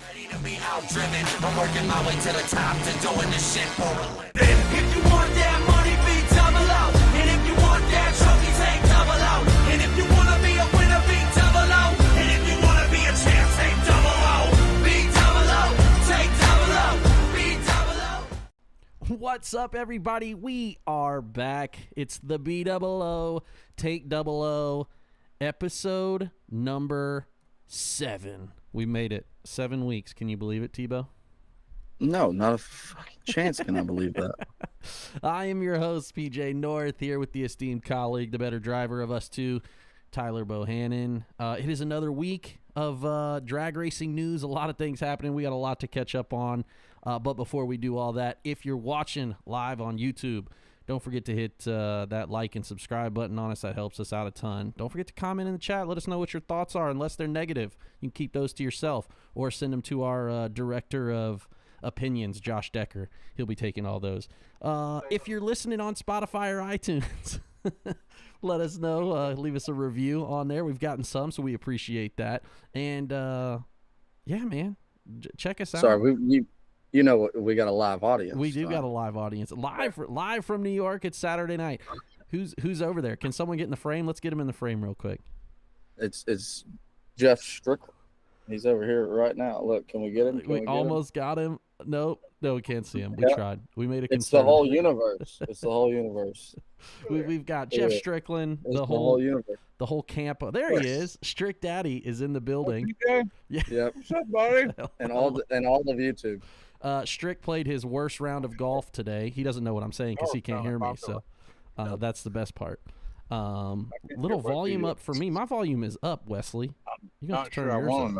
Ready to be outdriven. I'm working my way to the top to doing this shit for a living. If you want that money, be double out. And if you want that trophy, take double out. And if you want to be a winner, be double out. And if you want to be a champ, take double out. Be double out. Take double out. Be double out. What's up, everybody? We are back. It's the BE00TAKE00, episode number 7. We made it. 7 weeks. Can you believe it, Tebow? No, not a fucking chance can I believe that. I am your host, PJ North, here with the esteemed colleague, the better driver of us two, Tyler Bohannon. It is another week of drag racing news. A lot of things happening. We got a lot to catch up on. But before we do all that, if you're watching live on YouTube, don't forget to hit that like and subscribe button on us. That helps us out a ton. Don't forget to comment in the chat. Let us know what your thoughts are. Unless they're negative, you can keep those to yourself or send them to our director of opinions, Josh Decker. He'll be taking all those. If you're listening on Spotify or iTunes, let us know. Leave us a review on there. We've gotten some, so we appreciate that. And, yeah, man, check us out. Sorry, you know, we got a live audience. We do got a live audience. Live from New York. It's Saturday night. Who's over there? Can someone get in the frame? Let's get him in the frame real quick. It's Jeff Strickland. He's over here right now. Look, can we get him? We almost got him. Nope. No, we can't see him. We tried. We made a It's the whole universe. It's the whole universe. We've got Jeff Strickland, the whole universe. The whole camp. There he is. Strick Daddy is in the building. Okay. Yeah. Yep. What's up, buddy? and all of YouTube. Strick played his worst round of golf today. He doesn't know what I'm saying because he can't hear me, so that's the best part. Little volume up for me. My volume is up, Wesley. You got to turn yours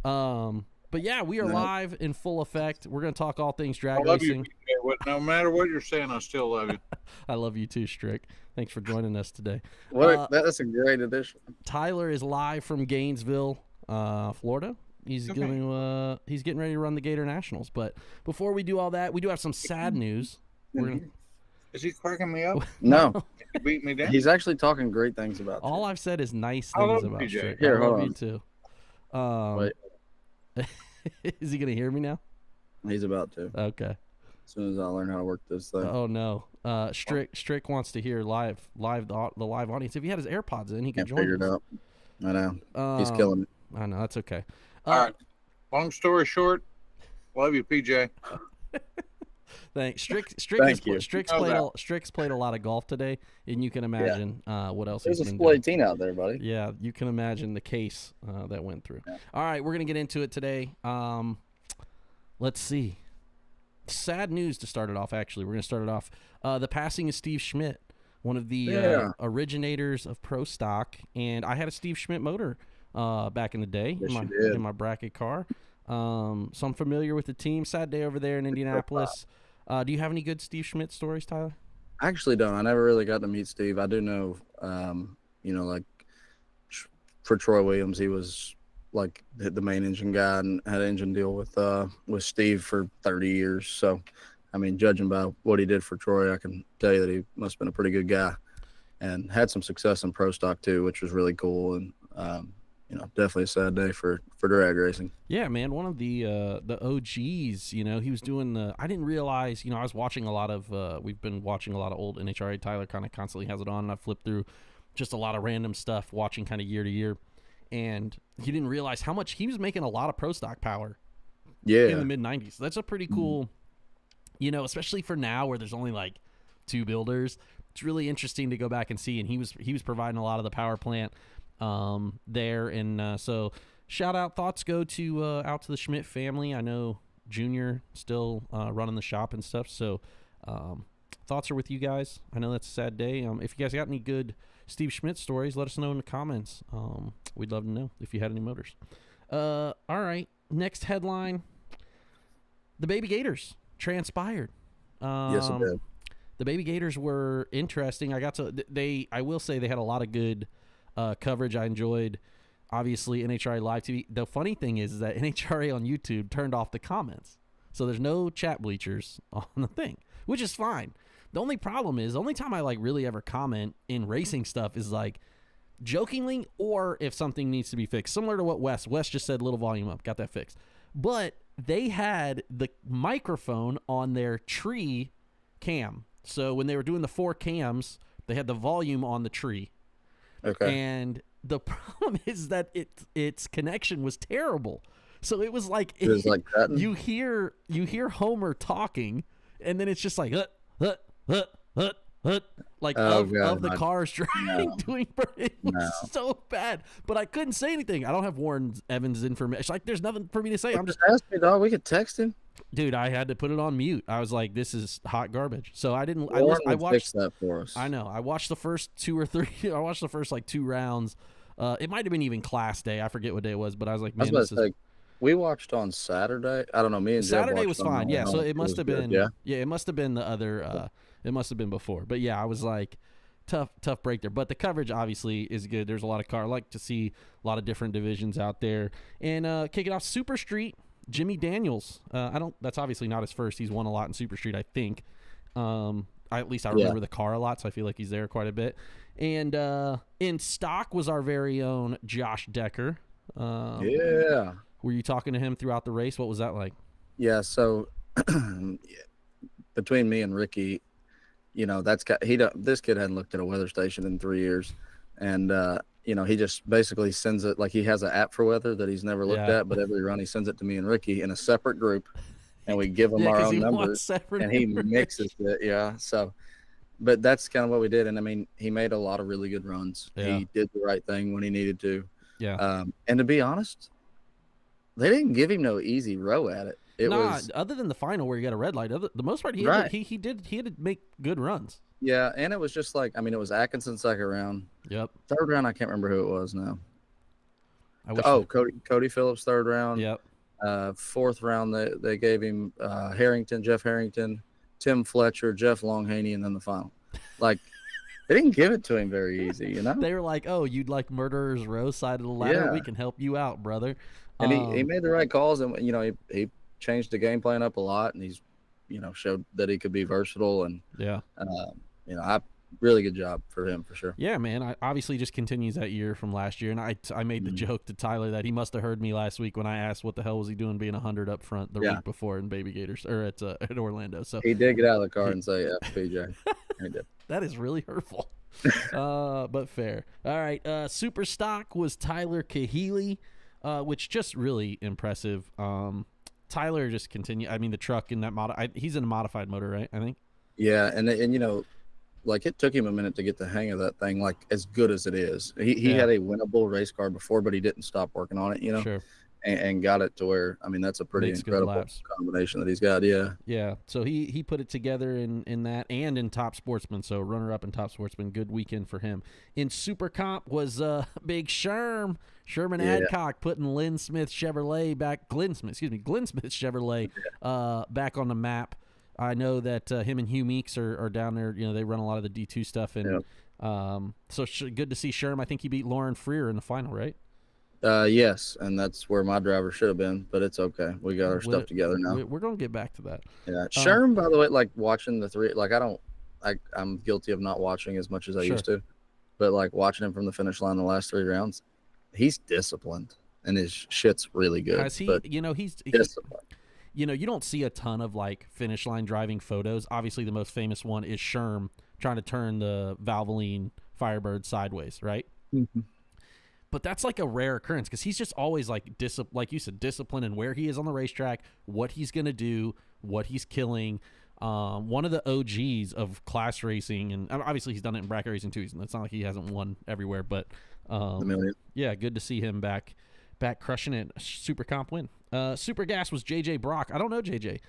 up. But yeah, we are live in full effect. We're going to talk all things drag racing. You. No matter what you're saying, I still love you. I love you too, Strick. Thanks for joining us today. That's a great addition. Tyler is live from Gainesville, Florida. He's getting ready to run the Gator Nationals. But before we do all that, we do have some sad news. Is he cracking me up? No. He beat me down? He's actually talking great things about you. All I've said is nice things about PJ. Strick. Here, I love hold you on. too. Wait. Is he going to hear me now? He's about to. Okay. As soon as I learn how to work this thing. Oh no. Strick wants to hear the live audience. If he had his AirPods in, he could join. Figure it out. I know. He's killing it. I know, that's okay. All right. Long story short, love you, PJ. Thanks. Strick's played a lot of golf today, and you can imagine what else There's he's a been full doing. 18 out there, buddy. Yeah, you can imagine the case that went through. Yeah. All right, we're going to get into it today. Let's see. Sad news to start it off, actually. We're going to start it off. The passing of Steve Schmidt, one of the originators of Pro Stock, and I had a Steve Schmidt motor back in the day in my bracket car. So I'm familiar with the team. Sad day over there in Indianapolis. Do you have any good Steve Schmidt stories, Tyler? I actually don't. I never really got to meet Steve. I do know, like for Troy Williams, he was like the main engine guy and had an engine deal with Steve for 30 years. So, I mean, judging by what he did for Troy, I can tell you that he must have been a pretty good guy and had some success in Pro Stock too, which was really cool. And, definitely a sad day for drag racing. Yeah, man. One of the OGs, he was doing I didn't realize, I was watching a lot of, we've been watching a lot of old NHRA. Tyler kind of constantly has it on, and I flipped through just a lot of random stuff, watching kind of year to year. And he didn't realize how much he was making a lot of Pro Stock power in the mid-90s. That's a pretty cool, especially for now where there's only like 2 builders. It's really interesting to go back and see, and he was providing a lot of the power plant there. And so shout out, thoughts go to out to the Schmidt family. I know Junior still running the shop and stuff, so thoughts are with you guys. I know that's a sad day. If you guys got any good Steve Schmidt stories, let us know in the comments. We'd love to know if you had any motors. All right, next headline: the Baby Gators transpired. Yes, it did. The Baby Gators were interesting. I will say they had a lot of good coverage. I enjoyed, obviously, NHRA Live TV. The funny thing is that NHRA on YouTube turned off the comments. So there's no chat bleachers on the thing, which is fine. The only problem is, the only time I really ever comment in racing stuff is jokingly or if something needs to be fixed. Similar to what Wes just said, little volume up, got that fixed. but they had the microphone on their tree cam. So when they were doing the 4 cams, they had the volume on the tree. Okay. And the problem is that its connection was terrible. So it was like, you hear Homer talking, and then it's just like like of the cars driving, doing it was so bad. But I couldn't say anything. I don't have Warren Evans' information. It's like there's nothing for me to say. I'm just ask me, dog. We could text him. Dude, I had to put it on mute. I was like, this is hot garbage. So I didn't. I watched fix that for us. I know. I watched the first 2 or 3. I watched the first like 2 rounds. It might have been even class day. I forget what day it was, but I was like, man, we watched on Saturday. I don't know. Me and Saturday was fine. Yeah, so it must have been. Yeah, it must have been the other. It must have been before. But yeah, I was like, tough break there. But the coverage obviously is good. There's a lot of I like to see a lot of different divisions out there. And kick it off, Super Street. Jimmy Daniels. That's obviously not his first. He's won a lot in Super Street, I think. At least I remember the car a lot, so I feel like he's there quite a bit. And in stock was our very own Josh Decker. Yeah. Were you talking to him throughout the race? What was that like? Yeah, so between me and Ricky, this kid hadn't looked at a weather station in 3 years, and he just basically sends it, like he has an app for weather that he's never looked at, but every run he sends it to me and Ricky in a separate group, and we give him our own numbers, and he mixes it. Yeah, so. But that's kind of what we did, and I mean, he made a lot of really good runs. Yeah. He did the right thing when he needed to. Yeah. And to be honest, they didn't give him no easy row at it. It was other than the final where he got a red light. The most part, he had to make good runs. Yeah, and it was just like, I mean, it was Atkinson second round. Yep. Third round, I can't remember who it was now. Cody Phillips third round. Yep. Fourth round, they gave him Jeff Harrington, Tim Fletcher, Jeff Longhaney, and then the final. Like, they didn't give it to him very easy, They were like, "Oh, you'd like Murderer's Row side of the ladder? Yeah. We can help you out, brother." And he made the right calls, and he changed the game plan up a lot, and he's showed that he could be versatile, and really good job for him for sure. Yeah, man. I obviously just continues that year from last year, and I made the joke to Tyler that he must have heard me last week when I asked what the hell was he doing being 100 up front the week before in Baby Gators or at Orlando. So he did get out of the car and say FPJ. He did. That is really hurtful, but fair. All right, super stock was Tyler Kahili, which just really impressive. Tyler just continued. I mean, the truck in that he's in a modified motor, right? I think. Yeah, and like it took him a minute to get the hang of that thing, like as good as it is. He had a winnable race car before, but he didn't stop working on it, Sure. And got it to where, I mean, that's a pretty incredible combination that he's got. Yeah. Yeah. So he put it together in that and in Top Sportsman. So runner up in Top Sportsman, good weekend for him. In Super Comp was Big Sherman Adcock putting Glenn Smith Chevrolet back on the map. I know that him and Hugh Meeks are down there. They run a lot of the D2 stuff, and so good to see Sherm. I think he beat Lauren Freer in the final, right? Yes, and that's where my driver should have been, but it's okay. We got our stuff together now. We're gonna get back to that. Yeah, Sherm, by the way, like watching the three, like I'm guilty of not watching as much as I used to, but like watching him from the finish line the last 3 rounds, he's disciplined and his shit's really good. Has he? He's disciplined. You don't see a ton of like finish line driving photos. Obviously, the most famous one is Sherm trying to turn the Valvoline Firebird sideways, right? Mm-hmm. But that's like a rare occurrence because he's just always like like you said, disciplined in where he is on the racetrack, what he's gonna do, what he's killing. One of the OGs of class racing, and obviously he's done it in bracket racing too. It's not like he hasn't won everywhere, but yeah, good to see him back crushing it. Super comp win. Super gas was JJ Brock. I don't know JJ.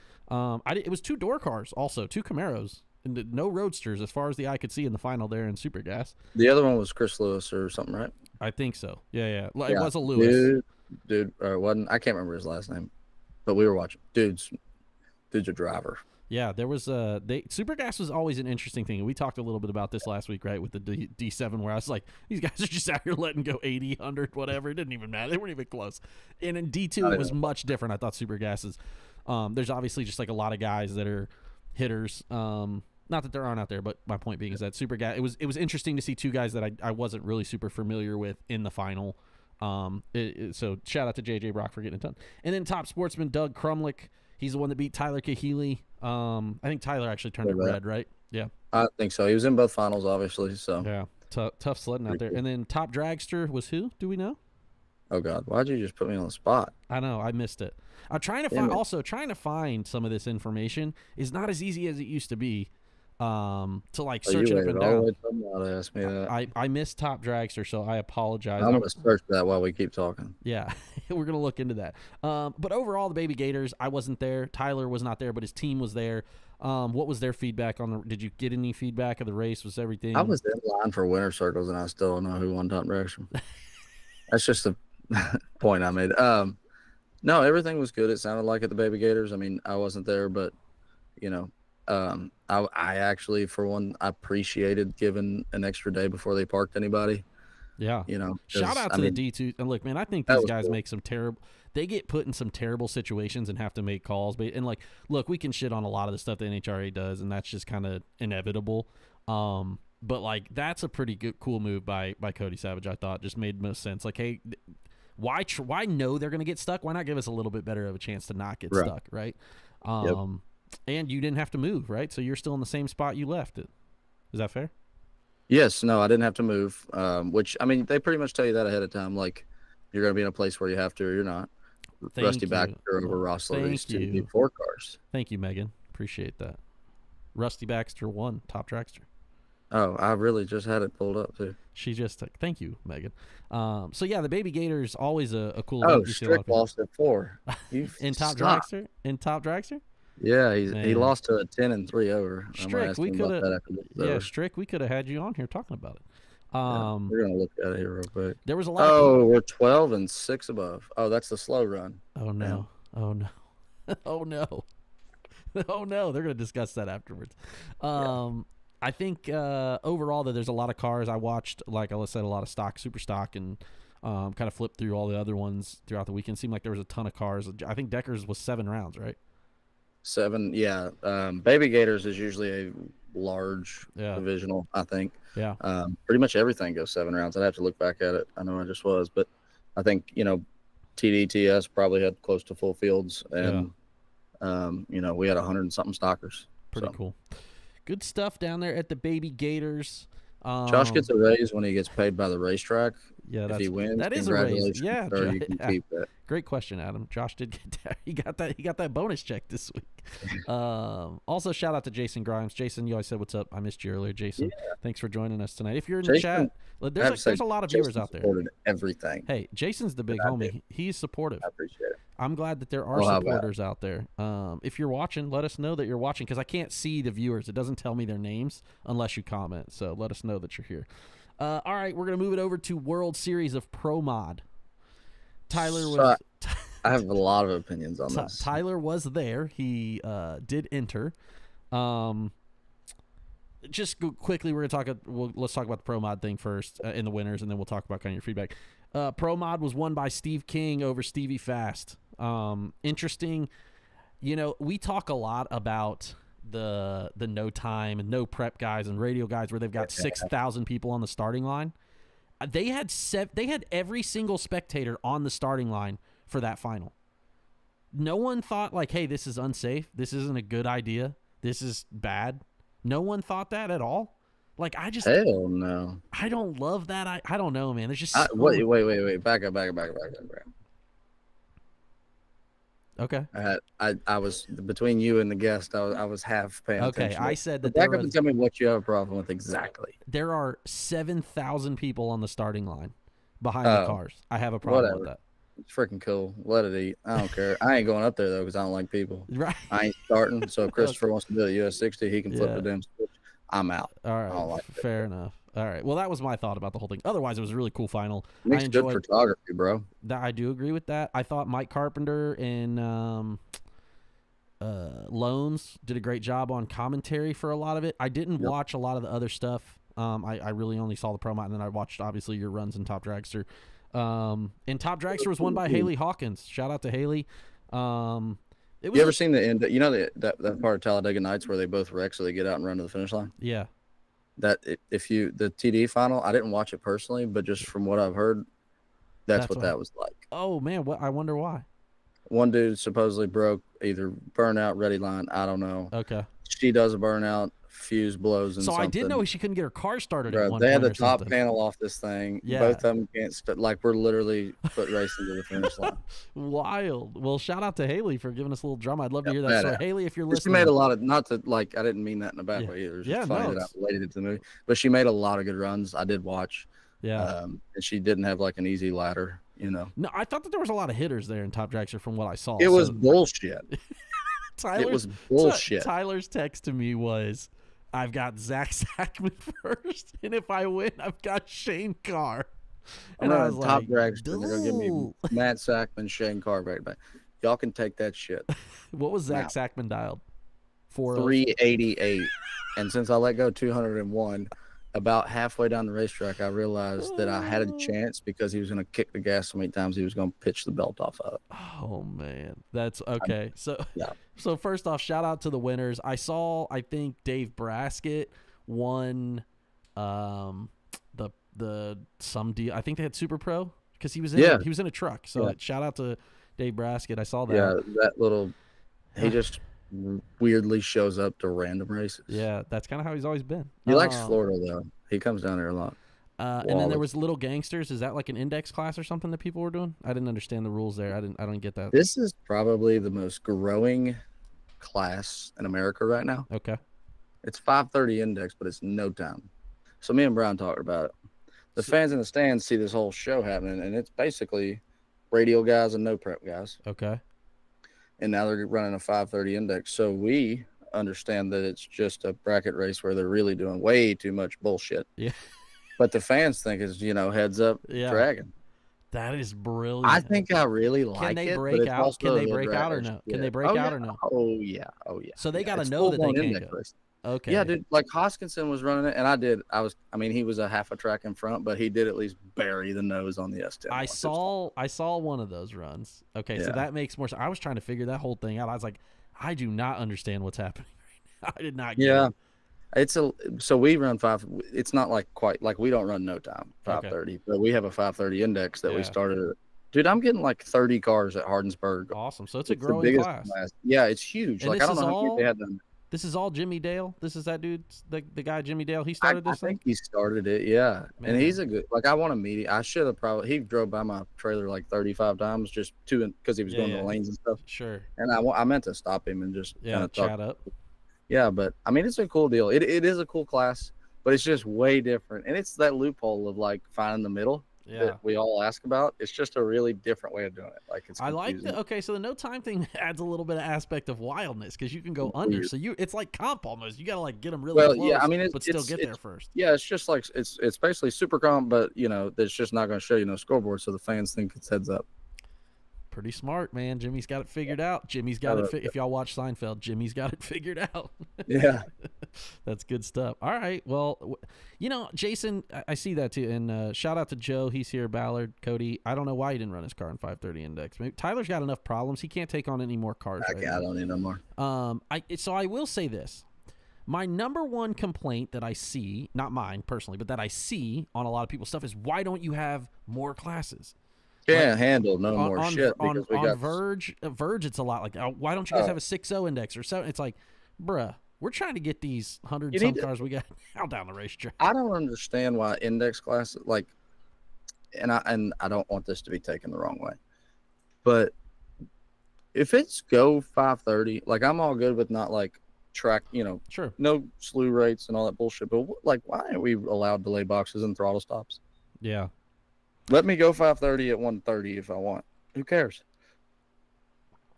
It was 2 door cars, also 2 Camaros, and no roadsters as far as the eye could see in the final there in super gas. The other one was Chris Lewis or something, right? I think so. Yeah. It was a Lewis. Dude, or it wasn't. I can't remember his last name, but we were watching. Dude's a driver. Yeah, there was super gas was always an interesting thing. We talked a little bit about this last week, right, with the D7, where I was like, these guys are just out here letting go 80, 100, whatever. It didn't even matter. They weren't even close. And in D2, it was much different. I thought super gases. There's obviously just like a lot of guys that are hitters. Not that there aren't out there, but my point being is that super gas. It was interesting to see 2 guys that I wasn't really super familiar with in the final. So shout out to JJ Brock for getting it done. And then top sportsman Doug Crumlick. He's the one that beat Tyler Kahele. I think Tyler actually turned it red, right? Yeah. I think so. He was in both finals, obviously. So yeah, tough sledding out there. And then top dragster was who? Do we know? Oh God, why'd you just put me on the spot? I know, I missed it. I'm trying to find some of this information is not as easy as it used to be. To like search it up and down. Ask me that. I missed top dragster, so I apologize. I'm gonna search that while we keep talking. Yeah, we're gonna look into that. But overall, the Baby Gators, I wasn't there. Tyler was not there, but his team was there. What was their feedback on the? Did you get any feedback of the race? Was everything? I was in line for winter circles, and I still don't know who won top dragster. That's just a point I made. No, everything was good. It sounded like at the Baby Gators. I mean, I wasn't there, but you know. I actually, for one, I appreciated giving an extra day before they parked anybody. Yeah. You know, shout out to the D2. And look, man, I think these guys make some terrible, they get put in some terrible situations and have to make calls. But, and like, look, we can shit on a lot of the stuff that NHRA does, and that's just kind of inevitable. But like, that's a pretty good, cool move by Cody Savage. I thought just made most sense. Like, hey, why know they're going to get stuck? Why not give us a little bit better of a chance to not get stuck? Right. Yep. And you didn't have to move, right? So you're still in the same spot you left it. Is that fair? Yes. No, I didn't have to move. Which, I mean, they pretty much tell you that ahead of time. Like, you're going to be in a place where you have to or you're not. Rusty Baxter over Ross Levy's 2 4 cars. Thank you, Megan. Appreciate that. Rusty Baxter won top dragster. Oh, I really just had it pulled up, too. She just thank you, Megan. So, yeah, the Baby Gators, always a cool event. Oh, Strick lost at 4. In top dragster? In top dragster? Yeah, he lost to a 10-3 over. Strick, we could have. Strick, we could have had you on here talking about it. We're gonna look at it here real quick. There was a lot. Oh, we're 12-6 above. Oh, that's the slow run. Oh no! Man. Oh no! Oh no! Oh no! They're gonna discuss that afterwards. I think overall that there's a lot of cars. I watched, like I said, a lot of stock, super stock, and kind of flipped through all the other ones throughout the weekend. Seemed like there was a ton of cars. I think Deckers was 7 rounds, right? 7, yeah. Baby Gators is usually a large divisional, I think. Yeah. Pretty much everything goes 7 rounds. I'd have to look back at it. I know I just was, but I think, you know, TDTS probably had close to full fields, and you know, we had 100-something stockers. Pretty cool. Good stuff down there at the Baby Gators. Josh gets a raise when he gets paid by the racetrack. Yeah, if he wins, that is a raise. Yeah, sir, you can keep that. Great question, Adam. Josh did get that. He got that bonus check this week. Also, shout out to Jason Grimes. Jason, you always said what's up. I missed you earlier, Jason. Yeah. Thanks for joining us tonight. If you're in the chat, there's a lot of viewers out there. Everything. Hey, Jason's the big homie. He's supportive. I appreciate it. I'm glad that there are supporters out there. If you're watching, let us know that you're watching, because I can't see the viewers. It doesn't tell me their names unless you comment. So let us know that you're here. All right, we're going to move it over to World Series of Pro Mod. Tyler was... I have a lot of opinions on this. Tyler was there. He did enter. Just quickly, we're going to talk... let's talk about the Pro Mod thing first in the winners, and then we'll talk about kind of your feedback. Pro Mod was won by Steve King over Stevie Fast. Interesting. You know, we talk a lot about the no time and no prep guys and radio guys where they've got 6,000 people on the starting line. They had every single spectator on the starting line for that final. No one thought like, hey, this is unsafe. This isn't a good idea. This is bad. No one thought that at all. Like, I just... Hell no. I don't love that. I don't know, man. There's just... Wait. Back up. Okay. I was between you and the guest. I was half paying attention. Okay, I said that. Back up and tell me what you have a problem with exactly. There are 7,000 people on the starting line behind the cars. I have a problem with that. It's freaking cool. Let it eat. I don't care. I ain't going up there though because I don't like people. Right. I ain't starting. So if Christopher wants to do the US 60, he can flip the damn switch. I'm out. All right. I don't like fair enough. All right. Well, that was my thought about the whole thing. Otherwise, it was a really cool final. Makes good photography, bro. I do agree with that. I thought Mike Carpenter and Loans did a great job on commentary for a lot of it. I didn't watch a lot of the other stuff. I really only saw the promo, and then I watched obviously your runs in Top Dragster. And Top Dragster was won by Haley Hawkins. Shout out to Haley. You ever seen the end? You know that part of Talladega Nights where they both wreck, so they get out and run to the finish line. Yeah. The TD final, I didn't watch it personally, but just from what I've heard, That's what what that was like. Oh man, what? I wonder why. One dude supposedly broke either burnout, ready line. I don't know. Okay. She does a burnout, fuse blows, and So something. I did know she couldn't get her car started at Bro, one they had point the or top something. panel off this thing. Yeah. Both of them can't. Like we're literally foot racing to the finish line. Wild. Well, shout out to Haley for giving us a little drama. I'd love to hear that story. Haley, if you're She listening, made a lot of, not to like, I didn't mean that in a bad Yeah. way either. It was Yeah, just funny no, that I it's- related it to the movie. But she made a lot of good runs. I did watch. yeah. And she didn't have like an easy ladder, you know. No, I thought that there was a lot of hitters there in Top Dragster from what I saw. It was So bullshit. It was bullshit. Tyler's text to me was, I've got Zach Sackman first, and if I win, I've got Shane Carr. I'm And I running was top like, dragster. They're gonna give me "Dude." Matt Sackman, Shane Carr back. Y'all can take that shit. What was Zach Sackman dialed? 388. And since I let go 201, about halfway down the racetrack, I realized that I had a chance because he was going to kick the gas so many times he was going to pitch the belt off of it. Oh man, that's okay. So, Yeah. So first off, shout out to the winners. I think Dave Braskett won, some deal. I think they had Super Pro because he was in a truck. So shout out to Dave Braskett. I saw that. Yeah, that little, he just weirdly shows up to random races. Yeah, that's kind of how he's always been. He likes Florida though. He comes down there a lot. And then there was Little Gangsters. Is that like an index class or something that people were doing? I didn't understand the rules there. I don't get that. This is probably the most growing class in America right now. Okay. It's 530 index, but it's no time. So me and Brian talked about it. The fans in the stands see this whole show happening, and it's basically radial guys and no prep guys. Okay. And now they're running a 530 index. So we understand that it's just a bracket race where they're really doing way too much bullshit. Yeah. But the fans think it's, heads up dragon. That is brilliant. I think I really like it. Can they break out? Can they break out or no? Can they break out or no? Oh, yeah. So they got to know that they can go. Race. Okay. Yeah, dude. Like Hoskinson was running it, and he was a half a track in front, but he did at least bury the nose on the S10. I saw one of those runs. Okay, so that makes more sense. I was trying to figure that whole thing out. I was like, I do not understand what's happening right now. I did not get it. So we run 5. It's not like quite like we don't run no time 530, but we have a 530 index that we started. Dude, I'm getting like 30 cars at Hardensburg. Awesome. So it's a growing class. Yeah, it's huge. And like I don't know how many they had done. This is all Jimmy Dale. This is that dude, the guy Jimmy Dale. He started this thing. I think he started it. Yeah, Man. And he's a good. Like I want to meet him. I should have probably. He drove by my trailer like 35 times just because he was going to the lanes and stuff. Sure. And I meant to stop him and just kind of chat up. Yeah, but I mean it's a cool deal. It is a cool class, but it's just way different, and it's that loophole of like finding the middle. That we all ask about. It's just a really different way of doing it. Like it's confusing. I like that. Okay, so the no time thing adds a little bit of aspect of wildness because you can go under. So it's like comp almost. You got to like get them really close. Yeah, I mean, but still get there first. Yeah, it's just like it's basically super comp, but it's just not going to show you no scoreboard, so the fans think it's heads up. Pretty smart, man. Jimmy's got it figured out. Jimmy's got it. If y'all watch Seinfeld, Jimmy's got it figured out. Yeah. That's good stuff. All right. Well, Jason, I see that too. And shout out to Joe. He's here. Ballard, Cody. I don't know why he didn't run his car in 530 index. Maybe Tyler's got enough problems. He can't take on any more cars. I don't need no more. So I will say this. My number one complaint that I see, not mine personally, but that I see on a lot of people's stuff is why don't you have more classes? Can't handle no more shit. On Verge, it's a lot like, why don't you guys have a 6.0 index or 7? It's like, bruh, we're trying to get these 100-some cars we got now down the racetrack. I don't understand why index classes, like, and I don't want this to be taken the wrong way, but if it's go 530, like, I'm all good with not, like, track, sure, no slew rates and all that bullshit, but, like, why aren't we allowed delay boxes and throttle stops? Yeah. Let me go 530 at 130 if I want. Who cares?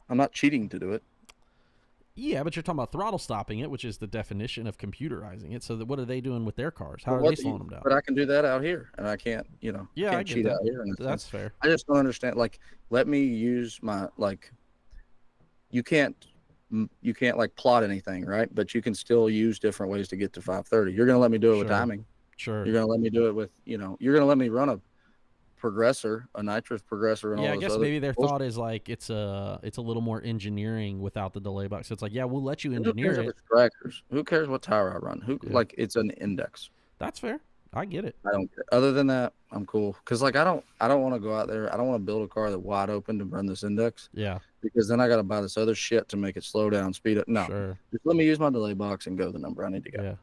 I'm not cheating to do it. Yeah, but you're talking about throttle stopping it, which is the definition of computerizing it. So what are they doing with their cars? How are they slowing them down? But I can do that out here, and I can't, can't cheat out here. That's fair. I just don't understand. Like, let me use my, like, you can't like plot anything, right? But you can still use different ways to get to 530. You're going to let me do it with timing. Sure. You're going to let me do it with, you're going to let me run a progressor, a nitrous progressor, and all I those guess other maybe their thought is like it's a little more engineering without the delay box. So it's like, we'll let you engineer it. Who cares what tire I run? Like, it's an index. That's fair. I get it. I don't. Other than that, I'm cool. Cause like I don't want to go out there. I don't want to build a car that wide open to run this index. Yeah. Because then I got to buy this other shit to make it slow down, speed up. No, Sure. just let me use my delay box and go the number I need to go. Yeah.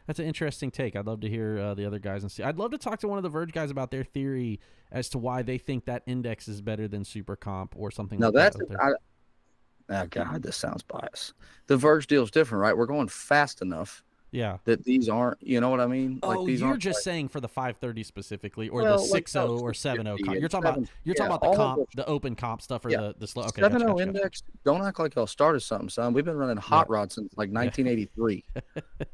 That's an interesting take. I'd love to hear the other guys and see. I'd love to talk to one of the Verge guys about their theory as to why they think that index is better than Super Comp or something Now like that's that. oh God, this sounds biased. The Verge deal is different, right? We're going fast enough Yeah. that these aren't. You know what I mean? Oh, these you're aren't just like, saying for the 530 specifically, or Well, the like, 60 no, or 70 650 comp. and You're talking about 7, you're talking yeah, about the all of comp, those. the open comp stuff, or Yeah. the slow. Okay, 7.0 gotcha. index. Don't act like y'all started something, son. We've been running hot rod since like 1983.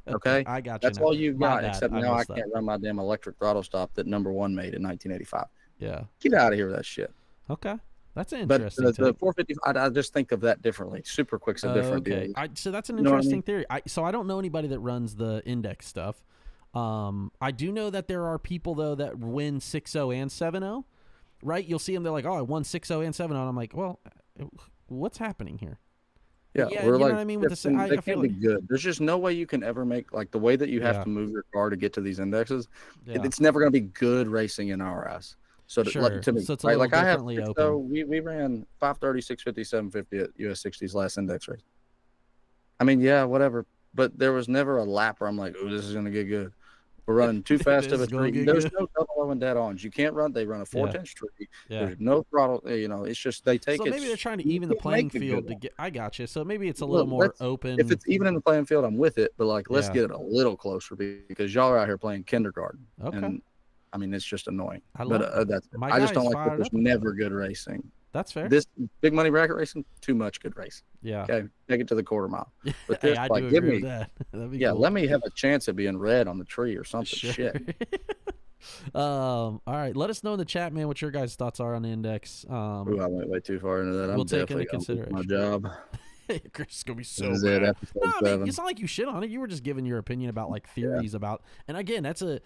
Okay, I got you. that's now. all you've My got. bad. Except now I missed that. can't run my damn electric throttle stop that number one made in 1985. Yeah. Get out of here with that shit. Okay. That's an But interesting the take. 450, I just think of that differently. Super quick's a different Okay. deal. So that's an You know what I interesting mean? theory. So I don't know anybody that runs the index stuff. I do know that there are people though that win 6.0 and 7.0. Right? You'll see them. They're like, "Oh, I won 6.0 and 7.0." And I'm like, "Well, what's happening here?" Yeah, you we're know like, what I mean with the. they I feel can't be like, good. There's just no way you can ever make like the way that you have Yeah. to move your car to get to these indexes. yeah. It's never going to be good racing in our eyes. So Sure. like, to me, So it's a right? little Like I have, differently so open. we ran 530, 650, 750 at US 60's last index race. I mean, yeah, whatever. But there was never a lap where I'm like, oh, this is going to get good. We're running too fast This of a is gonna tree. get There's good. no double low and dead ons. You can't run. They run a 4-inch tree. Yeah. There's no throttle. You know, it's just they take So it. maybe they're trying to you even the can't playing make a good field to one. get. I got you. So maybe it's a Look, little more let's- open. If it's even in the playing field, I'm with it. But like, let's Yeah. get it a little closer because y'all are out here playing kindergarten. Okay. And I mean, it's just annoying. I But love it. that's My I just guy's don't like that fired there's up about never it. good racing. That's fair. This big money bracket racing, too much good racing. Yeah. Okay, take it to the quarter mile. But Hey, this, I like, do give agree me, with that. That'd be yeah, cool. let me have a chance at being red on the tree or something. Sure. Shit. All right. Let us know in the chat, man, what your guys' thoughts are on the index. Ooh, I went way too far into that. We'll I'm take into definitely gonna lose my consideration. job. Chris is gonna be This so is it, mad. episode No, I mean, 7. it's not like you shit on it. You were just giving your opinion about like theories about. And again, that's the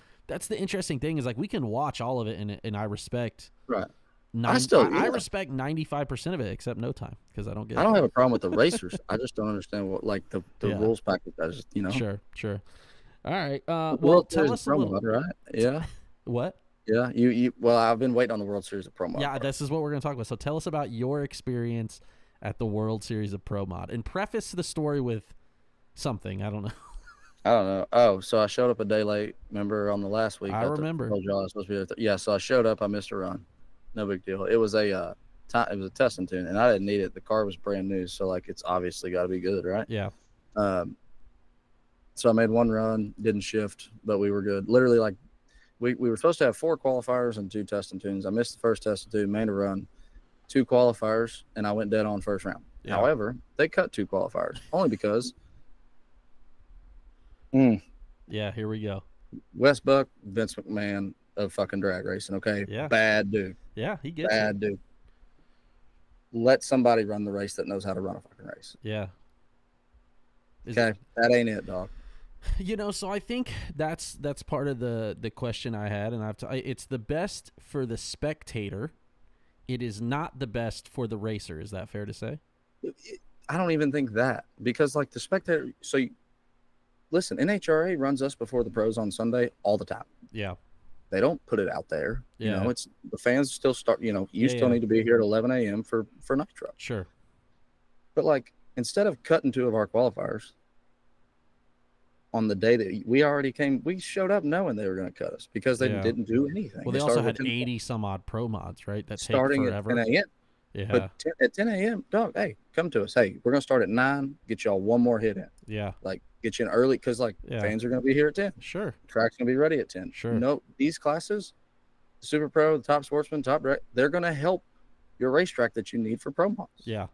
interesting thing is like we can watch all of it, and I respect. Right. I respect 95% of it except no time because I don't get. I don't have a problem with the racers. I just don't understand what like the Yeah. rules package does. You know. Sure. All right. The Well, World tell Series us of a Pro little. Mod, right? Yeah. What? Yeah. You. Well, I've been waiting on the World Series of Pro Mod. Yeah, this is what we're going to talk about. So tell us about your experience at the World Series of Pro Mod and preface the story with something. I don't know. I don't know. Oh, so I showed up a day late. Remember on the last week? I remember. Told y'all I was supposed to be there. Yeah. So I showed up. I missed a run. No big deal. It was a it was a testing tune, and I didn't need it. The car was brand new, so like it's obviously got to be good, right? Yeah. So I made one run, didn't shift, but we were good. Literally, like we were supposed to have 4 qualifiers and 2 testing tunes. I missed the first testing tune, made a run, 2 qualifiers, and I went dead on first round. Yeah. However, they cut 2 qualifiers only because Yeah, here we go. Wes Buck, Vince McMahon of fucking drag racing. Okay, Yeah. bad dude, Yeah, he gets it. bad dude. Let somebody run the race that knows how to run a fucking race. Yeah. Okay, that ain't it, dog. You know, so I think that's part of the question I had, and it's the best for the spectator. It is not the best for the racer. Is that fair to say? I don't even think that because like the spectator. So, listen, NHRA runs us before the pros on Sunday all the time. Yeah. They don't put it out there. Yeah. You know, it's the fans still start. You know, you Yeah, still yeah. need to be here at 11 a.m. for Nitro. Sure. But like instead of cutting 2 of our qualifiers on the day that we already came, we showed up knowing they were going to cut us because they Yeah. didn't do anything. Well, they also started had with 10 80 some odd pro mods, right? That take starting forever. at 10 a.m. Yeah. But at 10 a.m., dog, hey, come to us. Hey, we're going to start at 9, get y'all one more hit in. Yeah. Like, get you in early because, like, Yeah. fans are going to be here at 10. Sure. Track's going to be ready at 10. Sure. No, these classes, the Super Pro, the Top Sportsman, they're going to help your racetrack that you need for pro mods. Yeah.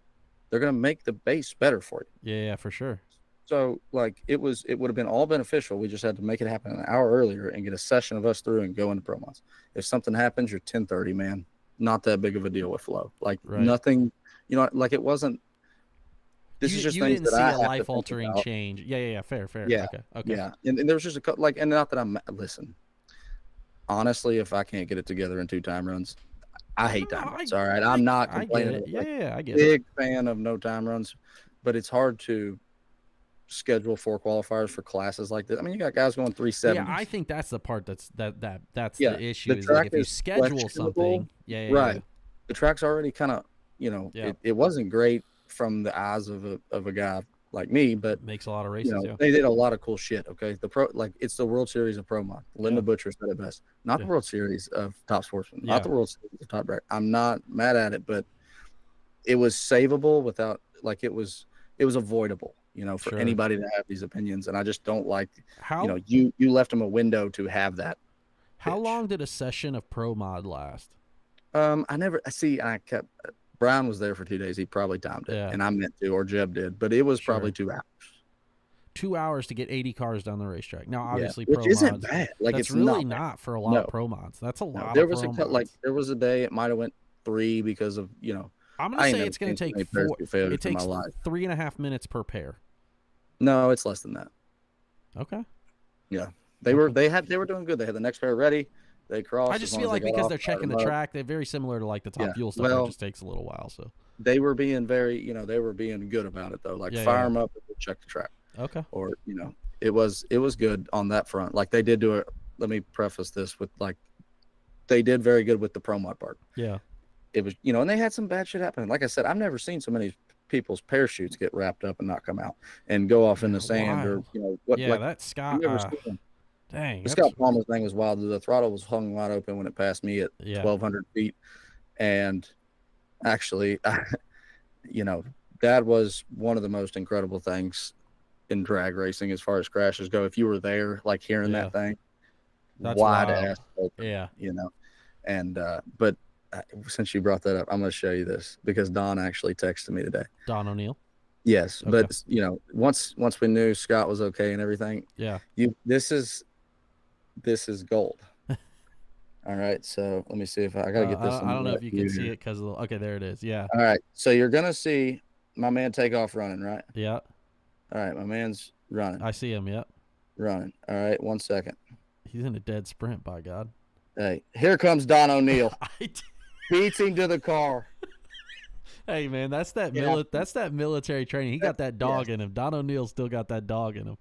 They're going to make the base better for you. Yeah, for sure. So, like, it would have been all beneficial. We just had to make it happen an hour earlier and get a session of us through and go into pro mods. If something happens, you're 10:30, man. Not that big of a deal with flow. Like, Right. nothing, you know, like it wasn't. This you, is just you things didn't that see I a have to life think altering about. change. Yeah. Fair. Yeah. Okay. Yeah, and there was just a like, and not that I'm listen. Honestly, if I can't get it together in 2 time runs, I hate time runs. All right, I'm not I get complaining. it. Yeah, I get it. Big fan of no time runs, but it's hard to schedule 4 qualifiers for classes like this. I mean, you got guys going 370. Yeah, I think that's the part that's Yeah, the issue. the Is like track if you is schedule questionable. something, Right. The track's already kind of, Yeah. it wasn't great from the eyes of a guy like me, but makes a lot of races. Yeah, they did a lot of cool shit. Okay, it's the World Series of Pro Mod. Linda Yeah. Butcher said it best. Not Yeah. the World Series of Top Sportsman. Yeah. Not the World Series of Top Drag. I'm not mad at it, but it was savable without it was avoidable. For Sure. anybody to have these opinions, and I just don't like. How you left them a window to have that. how bitch. long did a session of Pro Mod last? I kept Brian was there for 2 days. He probably timed it, Yeah. and I meant to, or Jeb did, but it was Sure. probably 2 hours. 2 hours to get 80 cars down the racetrack. Now, obviously, which Pro isn't Mods. bad. Like That's it's really not bad. not for a lot No. of Pro Mods. That's a lot. There of was Pro a there Mods. was a day it might have went 3 because of I'm I gonna ain't say never it's gonna seen so take many 4. parachute failures It in my takes life. 3.5 minutes per pair. No, it's less than that. Okay. They were doing good. They had the next pair ready. They crossed. I as just long feel as they like got because off, they're fired checking the them up. track, they're very similar to like the Top Yeah. Fuel stuff. Well, it just takes a little while. So They were being very, they were being good about it though. Like Yeah, fire yeah. them up and check the track. okay. Or it was good on that front. Like they did do it. Let me preface this with they did very good with the Pro Mod part. Yeah. It was and they had some bad shit happen. Like I said, I've never seen so many people's parachutes get wrapped up and not come out and go off in the sand or what. Yeah, Like that I've Scott. never seen them. Dang. The that's- Scott Palmer thing was wild. The throttle was hung wide open when it passed me at Yeah. 1,200 feet, and actually, that was one of the most incredible things in drag racing as far as crashes go. If you were there, like hearing Yeah. that thing, That's wide wild. ass open, Yeah. and but since you brought that up, I'm going to show you this because Don actually texted me today. Don O'Neill. Yes, Okay. but once we knew Scott was okay and everything, Yeah. this is gold. All right, so let me see if I got to get this. I don't know if you can view see here. it because okay, there it is. Yeah. All right, so you're gonna see my man take off running, right? Yeah. All right, my man's running. I see him. Yep. Running. All right, 1 second. He's in a dead sprint. By God. Hey, here comes Don O'Neill. I Beats him to the car. Hey man, that's that Yeah. that's that military training. He got that dog in him. Don O'Neill still got that dog in him.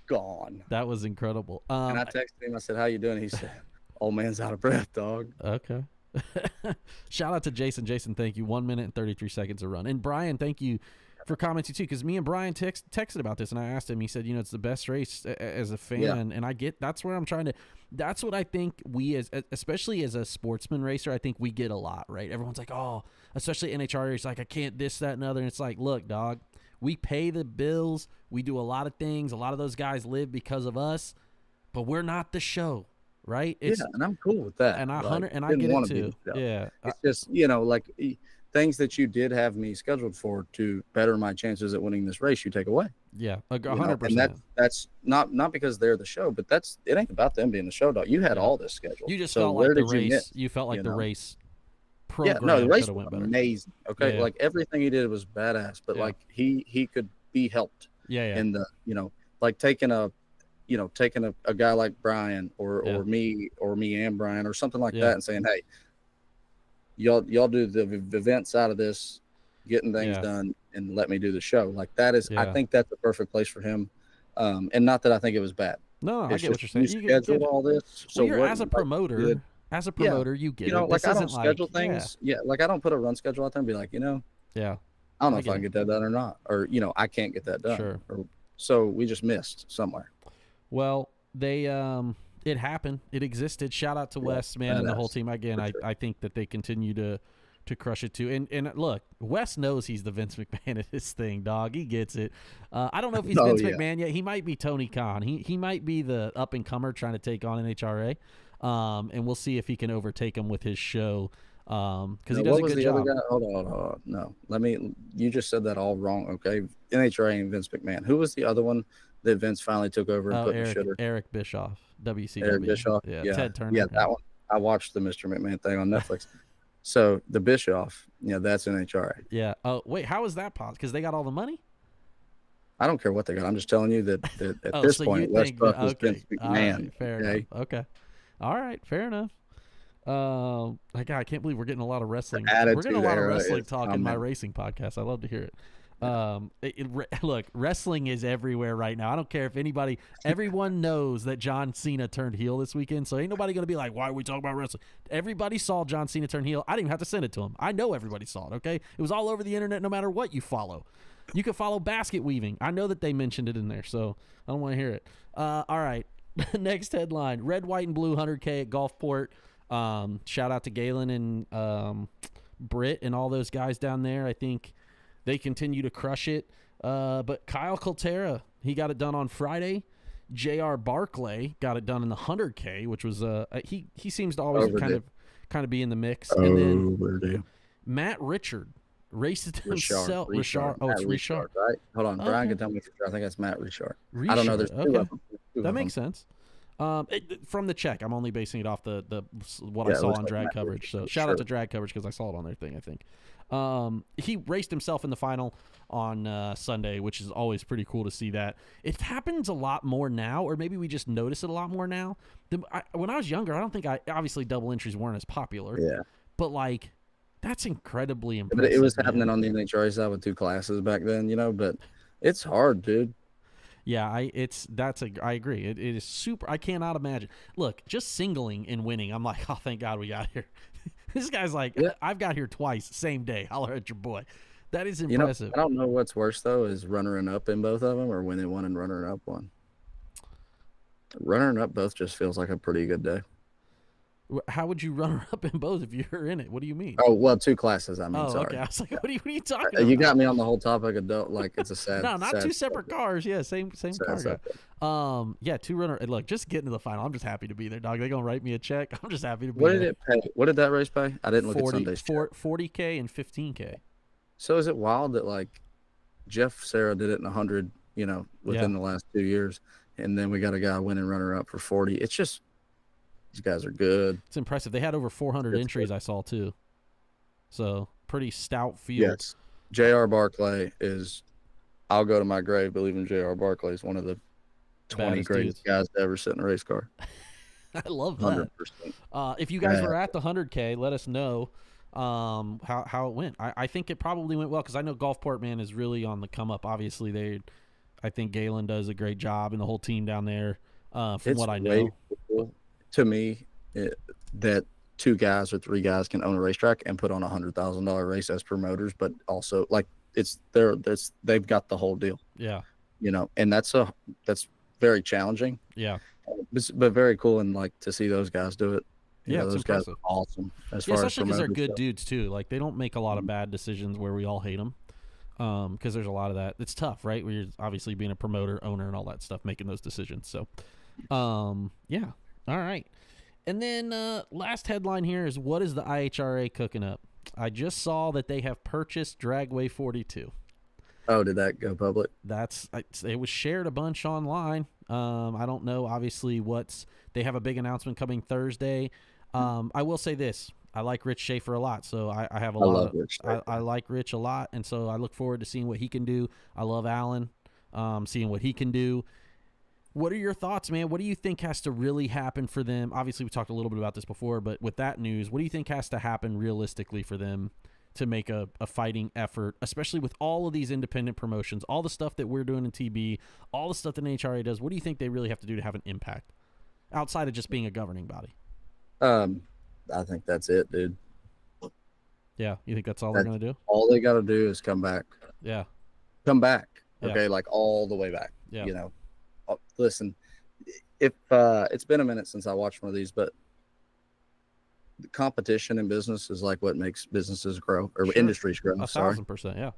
Gone. That was incredible. And I texted him. I said, "How you doing?" He said, "Old man's out of breath, dog." Okay. Shout out to Jason. Jason, thank you. 1 minute and 33 seconds to run. And Brian, thank you for commenting too, because me and Brian texted about this, and I asked him. He said, it's the best race as a fan, Yeah. and I get that's where I'm trying to. That's what I think we especially as a sportsman racer, I think we get a lot right. Everyone's like, oh, especially NHRA, it's like I can't this, that, and other. And it's like, look, dog, we pay the bills, we do a lot of things. A lot of those guys live because of us, but we're not the show, right? Yeah, and I'm cool with that. And I Didn't get wanna it be too. the show. Yeah, It's just things that you did have me scheduled for to better my chances at winning this race, you take away. yeah, You know? 100%. And that's not because they're the show, but it ain't about them being the show, dog. You had all this scheduled. You just so felt where like the did you race. miss? You felt like you the know? race Yeah, program no, the race could have was went better. amazing. Okay, Yeah. like everything he did was badass, but Yeah. like he could be helped Yeah, in the like taking a guy like Brian or Yeah. me and Brian or something like Yeah. that and saying, hey, y'all do the event side of this, getting things Yeah. done, and let me do the show. Like that is, I Yeah. think that's the perfect place for him. And not that I think it was bad. No, I It's get what just you're saying. You You get scheduled it. all this, so Well, you're what, as a like, promoter. good. As a promoter, you get it. like This I don't isn't schedule like, things. Yeah, like I don't put a run schedule out there and be like, Yeah. I don't know I if get I can it. get that done or not, or I can't get that done. Sure. So we just missed somewhere. Well, they it happened. It existed. Shout out to Wes, man, and the whole badass, team. Again, for sure. I think that they continue to crush it too. And look, Wes knows he's the Vince McMahon of this thing, dog. He gets it. I don't know if he's Oh, Vince yeah. McMahon yet. He might be Tony Khan. He might be the up and comer trying to take on NHRA. And we'll see if he can overtake him with his show. Because he does What a was good the job. other guy? Hold on. No, you just said that all wrong. Okay, NHRA and Vince McMahon. Who was the other one that Vince finally took over and put in the shitter? Eric Bischoff, WCW. Eric Bischoff. Yeah, Ted Turner. Yeah, that one. I watched the Mr. McMahon thing on Netflix. So the Bischoff, that's NHRA. Yeah. Oh, wait, how is that possible? Because they got all the money? I don't care what they got. I'm just telling you that at Oh, this so point, you West think Buck was okay. Vince All McMahon. right, fair okay? enough. Okay. All right, fair enough. God, I can't believe we're getting a lot of wrestling. We're Attitude getting a lot of Era wrestling is talk in my coming. racing podcast. I love to hear it. Look, wrestling is everywhere right now. I don't care if everyone knows that John Cena turned heel this weekend, so ain't nobody going to be like, why are we talking about wrestling? Everybody saw John Cena turn heel. I didn't even have to send it to him. I know everybody saw it, okay? It was all over the internet no matter what you follow. You can follow basket weaving. I know that they mentioned it in there, so I don't want to hear it. All right, next headline, red, white, and blue 100K at Gulfport. Shout out to Galen and Britt and all those guys down there. I think they continue to crush it. But Kyle Coltera, he got it done on Friday. J.R. Barclay got it done in the 100K, which was he seems to always kind of be in the mix. And then Matt Richard raced it himself. Richard. Oh, it's Richard. Right? Hold on. Brian can tell me for sure. I think that's Matt Richard. I don't know. There's two of them. That makes sense. From the check, I'm only basing it off the what I saw on drag coverage. So shout out to drag coverage because I saw it on their thing, I think. He raced himself in the final on Sunday, which is always pretty cool to see that. It happens a lot more now, or maybe we just notice it a lot more now. When I was younger, I don't think obviously double entries weren't as popular. Yeah. But like, that's incredibly impressive. But it was happening on the NHRA side with two classes back then, but it's hard, dude. Yeah, I agree. It is super. I cannot imagine. Look, just singling and winning. I'm like, oh, thank God we got here. This guy's like, yeah. I've got here twice, same day. Holler at your boy. That is impressive. I don't know what's worse though, is runner up in both of them, or winning one and runner up one. Runner up both just feels like a pretty good day. How would you runner up in both if you're in it? What do you mean? Oh, well, two classes. I mean, sorry. Okay. I was like, what are you talking about? You got me on the whole topic of like it's a sad. No, not sad two separate cars. Yeah, same car guy. Yeah, two runner. Look, just getting to the final. I'm just happy to be there, dog. They're gonna write me a check. I'm just happy to be there. What did it pay? What did that race pay? I didn't look at Sunday's. 40K and 15K. So is it wild that like Jeff Sarah did it in 100, within the last 2 years, and then we got a guy winning runner up for 40. It's just. These guys are good. It's impressive. They had over 400 entries, I saw, too. So, pretty stout field. Yes. J.R. Barclay is, I'll go to my grave believing J.R. Barclay is one of the 20 greatest guys to ever sit in a race car. I love that. 100%. If you guys were at the 100K, let us know how it went. I think it probably went well because I know Gulfport, man, is really on the come up. Obviously, I think Galen does a great job and the whole team down there from what I know. Cool. To me, that two guys or three guys can own a racetrack and put on $100,000 race as promoters, but also like they've got the whole deal. Yeah, and that's very challenging. Yeah, but very cool, and like to see those guys do it. Those impressive. Guys are awesome. Especially because they're good dudes too. Like they don't make a lot of bad decisions where we all hate them. Because there's a lot of that. It's tough, right? Where you're obviously being a promoter, owner, and all that stuff, making those decisions. So, yeah. All right. And then last headline here is, what is the IHRA cooking up? I just saw that they have purchased Dragway 42. Oh, did that go public? It was shared a bunch online. I don't know, obviously, they have a big announcement coming Thursday. I will say this. I like Rich Schaefer a lot, so I have a lot of Rich. I like Rich a lot, and so I look forward to seeing what he can do. I love Alan, seeing what he can do. What are your thoughts, man? What do you think has to really happen for them? Obviously, we talked a little bit about this before, but with that news, what do you think has to happen realistically for them to make a fighting effort, especially with all of these independent promotions, all the stuff that we're doing in TB, all the stuff that NHRA does? What do you think they really have to do to have an impact outside of just being a governing body? I think that's it, dude. Yeah, you think that's all they're going to do? All they got to do is come back. Yeah. Come back. Okay, like all the way back. Yeah. Listen, if it's been a minute since I watched one of these, but the competition in business is like what makes businesses grow or industries grow. 1,000%, yeah.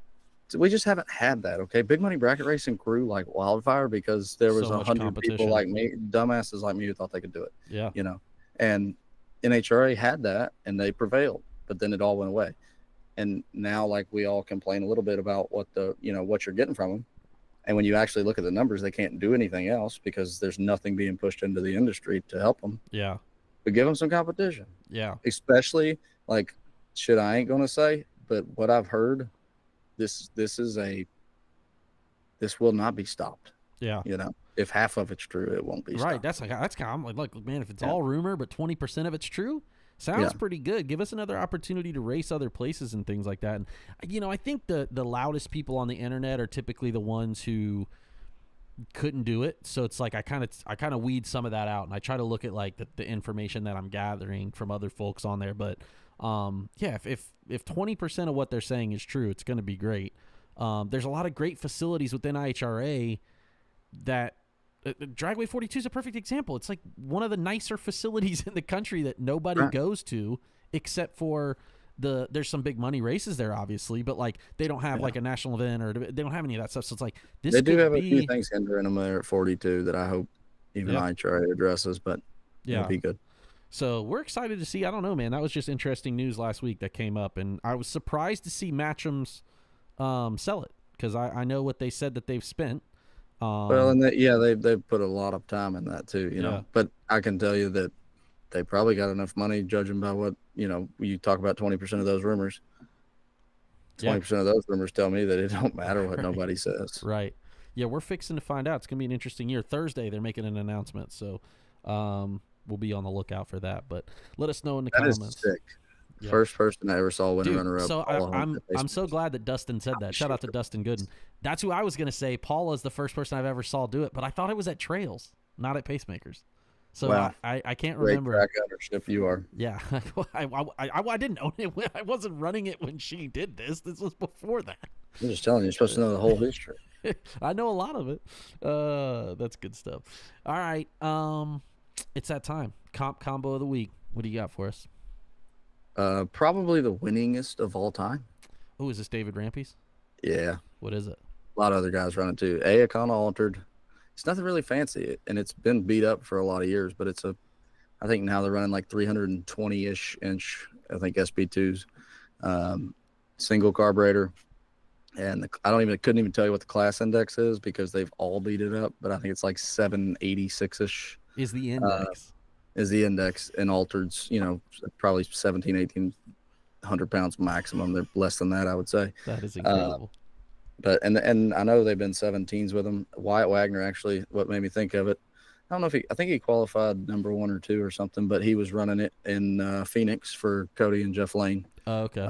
So we just haven't had that. Okay, big money bracket racing grew like wildfire because there was 100 people like me, dumbasses like me, who thought they could do it. Yeah, and NHRA had that and they prevailed, but then it all went away. And now, like, we all complain a little bit about what what you're getting from them. And when you actually look at the numbers, they can't do anything else because there's nothing being pushed into the industry to help them. Yeah. But give them some competition. Yeah. Especially, like, shit I ain't going to say, but what I've heard, this will not be stopped. Yeah. If half of it's true, it won't be stopped. Right. That's kind of like, look, man, if it's all rumor, but 20% of it's true, Sounds pretty good. Give us another opportunity to race other places and things like that. And I think the loudest people on the internet are typically the ones who couldn't do it. So it's like I kind of weed some of that out, and I try to look at like the information that I'm gathering from other folks on there. But if 20% of what they're saying is true, it's going to be great. There's a lot of great facilities within IHRA that Dragway 42 is a perfect example. It's like one of the nicer facilities in the country that nobody goes to except for there's some big money races there, obviously, but like they don't have like a national event, or they don't have any of that stuff. So it's like this. They do have a few things hindering them there at 42 that I hope even IHRA addresses, but it'll be good. So we're excited to see. I don't know, man. That was just interesting news last week that came up, and I was surprised to see Matchum's sell it, because I know what they said that they've spent. Well, and they've put a lot of time in that too, you know. But I can tell you that they probably got enough money, judging by what you talk about 20% of those rumors. 20% of those rumors tell me that it don't matter what nobody says. Right. Yeah, we're fixing to find out. It's gonna be an interesting year. Thursday they're making an announcement, so we'll be on the lookout for that. But let us know in the comments. That is sick. Yep. First person I ever saw win a runner-up. So I'm so glad that Dustin said that. Shout out to Dustin Gooden. That's who I was going to say. Paula's the first person I've ever saw do it, but I thought it was at Trails, not at Pacemakers. So I can't remember. Great track ownership you are. Yeah, I didn't own it. I wasn't running it when she did this. This was before that. I'm just telling you, you're supposed to know the whole history. I know a lot of it. That's good stuff. All right, it's that time. Combo of the week. What do you got for us? Probably the winningest of all time. Oh, is this David Rampy's? Yeah. What is it? A lot of other guys run it too. Aakana altered. It's nothing really fancy, and it's been beat up for a lot of years, but I think now they're running like 320-ish inch, I think SB2s, single carburetor. And couldn't even tell you what the class index is because they've all beat it up, but I think it's like 786-ish. Is the index. Is the index in altereds, probably 1,700 pounds maximum. They're less than that, I would say. That is incredible. But and I know they've been 17s with him. Wyatt Wagner, actually, what made me think of it, I don't know if I think he qualified number 1 or 2 or something, but he was running it in Phoenix for Cody and Jeff Lane. Oh, okay.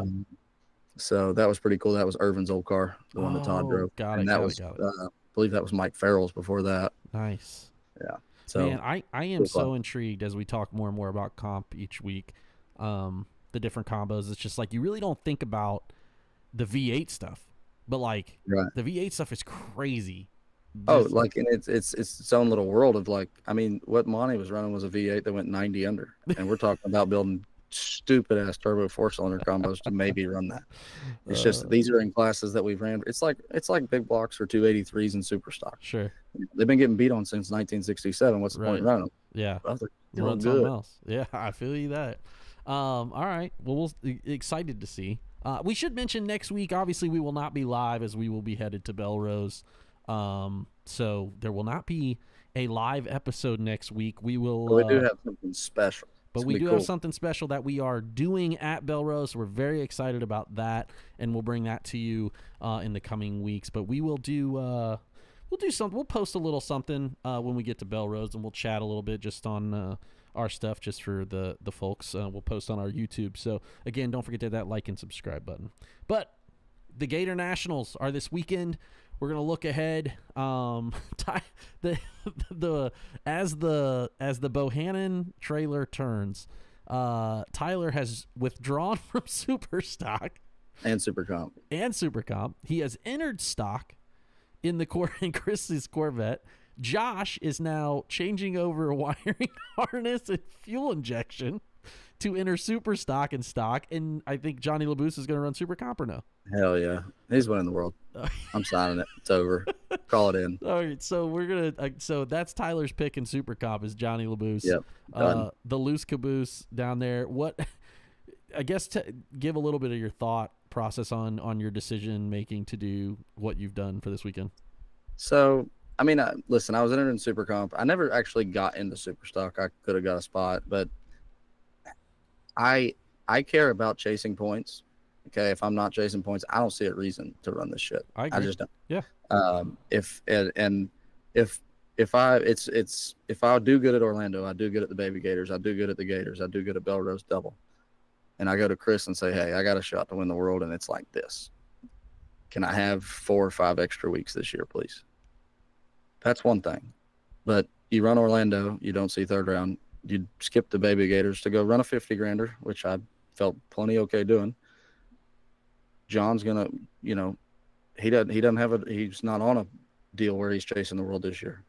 So that was pretty cool. That was Irvin's old car, the one that Todd drove. Got it. I believe that was Mike Farrell's before that. Nice. Yeah. So, man, I am so intrigued as we talk more and more about comp each week, the different combos. It's just like you really don't think about the V8 stuff, but like the V8 stuff is crazy. And it's its own little world of like, I mean, what Monty was running was a V8 that went 90 under, and we're talking about building stupid ass turbo 4-cylinder combos to maybe run that. It's just these are in classes that we've ran. It's like big blocks for 283s and super stock. Sure. They've been getting beat on since 1967. What's the point of running them? Yeah. Run something else. Yeah, I feel you that. All right. Well, excited to see. We should mention next week, obviously we will not be live as we will be headed to Belrose. So there will not be a live episode next week. We will. We do have something special. But we do have something special that we are doing at Belrose. We're very excited about that, and we'll bring that to you in the coming weeks. But we will do something. We'll post a little something when we get to Belrose, and we'll chat a little bit just on our stuff, just for the folks. We'll post on our YouTube. So again, don't forget to hit that like and subscribe button. But the Gator Nationals are this weekend. We're gonna look ahead. As the Bohannon trailer turns, Tyler has withdrawn from Super Stock and Super Comp. He has entered stock in Chris's Corvette. Josh is now changing over wiring harness and fuel injection to enter Super Stock and stock. And I think Johnny Labuse is going to run Super Comp or no? Hell yeah. He's winning the world. I'm signing it. It's over. Call it in. All right. So we're going to, so that's Tyler's pick in Super Comp is Johnny Labuse. Yep. The loose caboose down there. I guess to give a little bit of your thought process on your decision making to do what you've done for this weekend. So, I mean, listen, I was entered in Super Comp. I never actually got into Super Stock. I could have got a spot, but I care about chasing points. Okay, if I'm not chasing points, I don't see a reason to run this shit. I just don't. Yeah. If if I do good at Orlando, I do good at the Baby Gators, I do good at the Gators, I do good at Belrose Double, and I go to Chris and say, hey, I got a shot to win the world, and it's like this. Can I have 4 or 5 extra weeks this year, please? That's one thing. But you run Orlando, you don't see third round. You skip the Baby Gators to go run a 50 grander, which I felt plenty okay doing. John's gonna, he's not on a deal where he's chasing the world this year.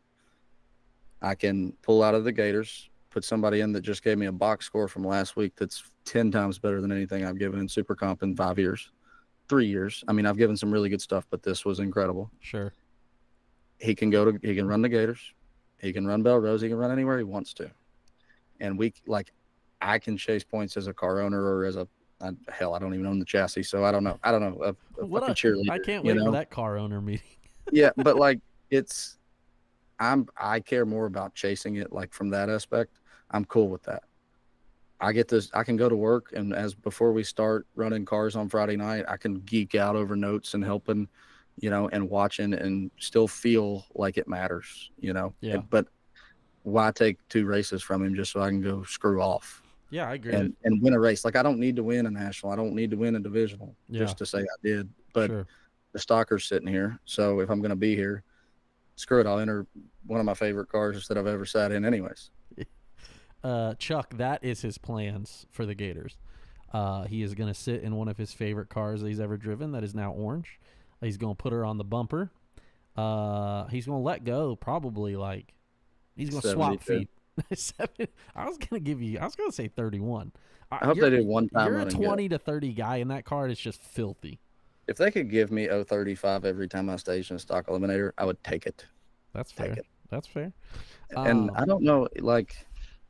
I can pull out of the Gators, put somebody in that just gave me a box score from last week that's 10 times better than anything I've given in Super Comp in 5 years, 3 years. I mean, I've given some really good stuff, but this was incredible. Sure. He can run the Gators. He can run Belrose. He can run anywhere he wants to. And I can chase points as a car owner or as I don't even own the chassis. So I don't know. A fucking cheerleader. I can't wait for that car owner meeting. Yeah. But I care more about chasing it. Like from that aspect, I'm cool with that. I get this. I can go to work, and before we start running cars on Friday night, I can geek out over notes and helping, and watching, and still feel like it matters, Yeah. But why take 2 races from him just so I can go screw off? Yeah, I agree. And win a race. Like, I don't need to win a national. I don't need to win a divisional just to say I did. But the stocker's sitting here, so if I'm going to be here, screw it. I'll enter one of my favorite cars that I've ever sat in, anyways. Chuck, that is his plans for the Gators. He is going to sit in one of his favorite cars that he's ever driven that is now orange. He's going to put her on the bumper. He's going to let go probably he's going to swap feet. I was going to say 31. I hope they do one time. You're a 20 to 30 guy in that car. It's just filthy. If they could give me 035 every time I stage in a stock eliminator, I would take it. That's fair. That's fair. And I don't know,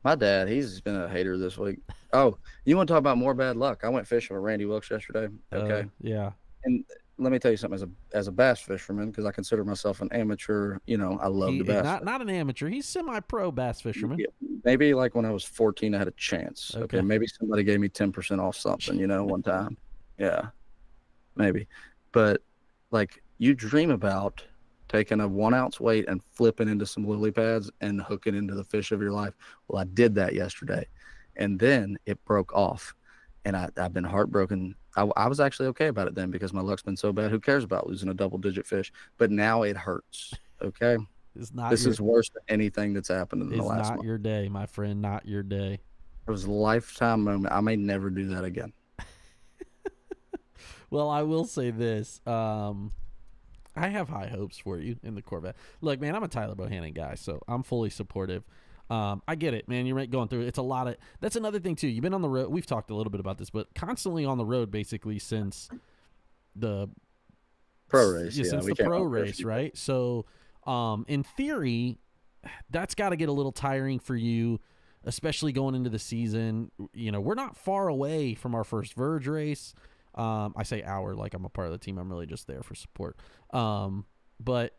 my dad, he's been a hater this week. Oh, you want to talk about more bad luck? I went fishing with Randy Wilkes yesterday. Okay. Yeah. And let me tell you something, as a bass fisherman, because I consider myself an amateur, I love the bass. Not an amateur. He's semi-pro bass fisherman. Yeah, maybe when I was 14, I had a chance. Okay. Maybe somebody gave me 10% off something, one time. Yeah, maybe. But you dream about taking a 1 ounce weight and flipping into some lily pads and hooking into the fish of your life. Well, I did that yesterday, and then it broke off, and I've been heartbroken. I was actually okay about it then because my luck's been so bad. Who cares about losing a double-digit fish? But now it hurts. Okay, this is worse than anything that's happened in the last month. It's not your day, my friend. Not your day. It was a lifetime moment. I may never do that again. Well, I will say this. I have high hopes for you in the Corvette. Look, man, I'm a Tyler Bohannon guy, so I'm fully supportive. I get it, man. You're going through. It's a lot of. That's another thing too. You've been on the road. We've talked a little bit about this, but constantly on the road, basically since the pro race. Since the pro race, right? So, in theory, that's got to get a little tiring for you, especially going into the season. We're not far away from our first Verge race. I say our like I'm a part of the team. I'm really just there for support. But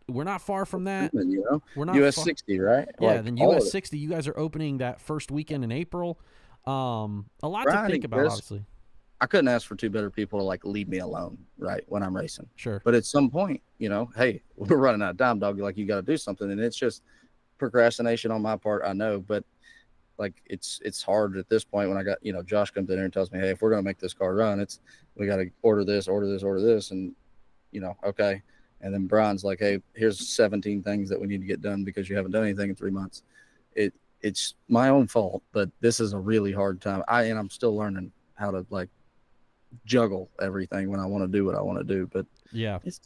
we're not far from that. We're not US 60, right? Yeah, then US 60. You guys are opening that first weekend in April. A lot to think about, obviously. I couldn't ask for 2 better people to leave me alone, right, when I'm racing. Sure. But at some point, hey, we're running out of time, dog. You got to do something, and it's just procrastination on my part. I know, but it's hard at this point when I got Josh comes in here and tells me, hey, if we're gonna make this car run, we got to order this, and okay. And then Brian's like, hey, here's 17 things that we need to get done because you haven't done anything in 3 months. It's my own fault, but this is a really hard time. I'm still learning how to juggle everything when I want to do what I want to do. But yeah, it's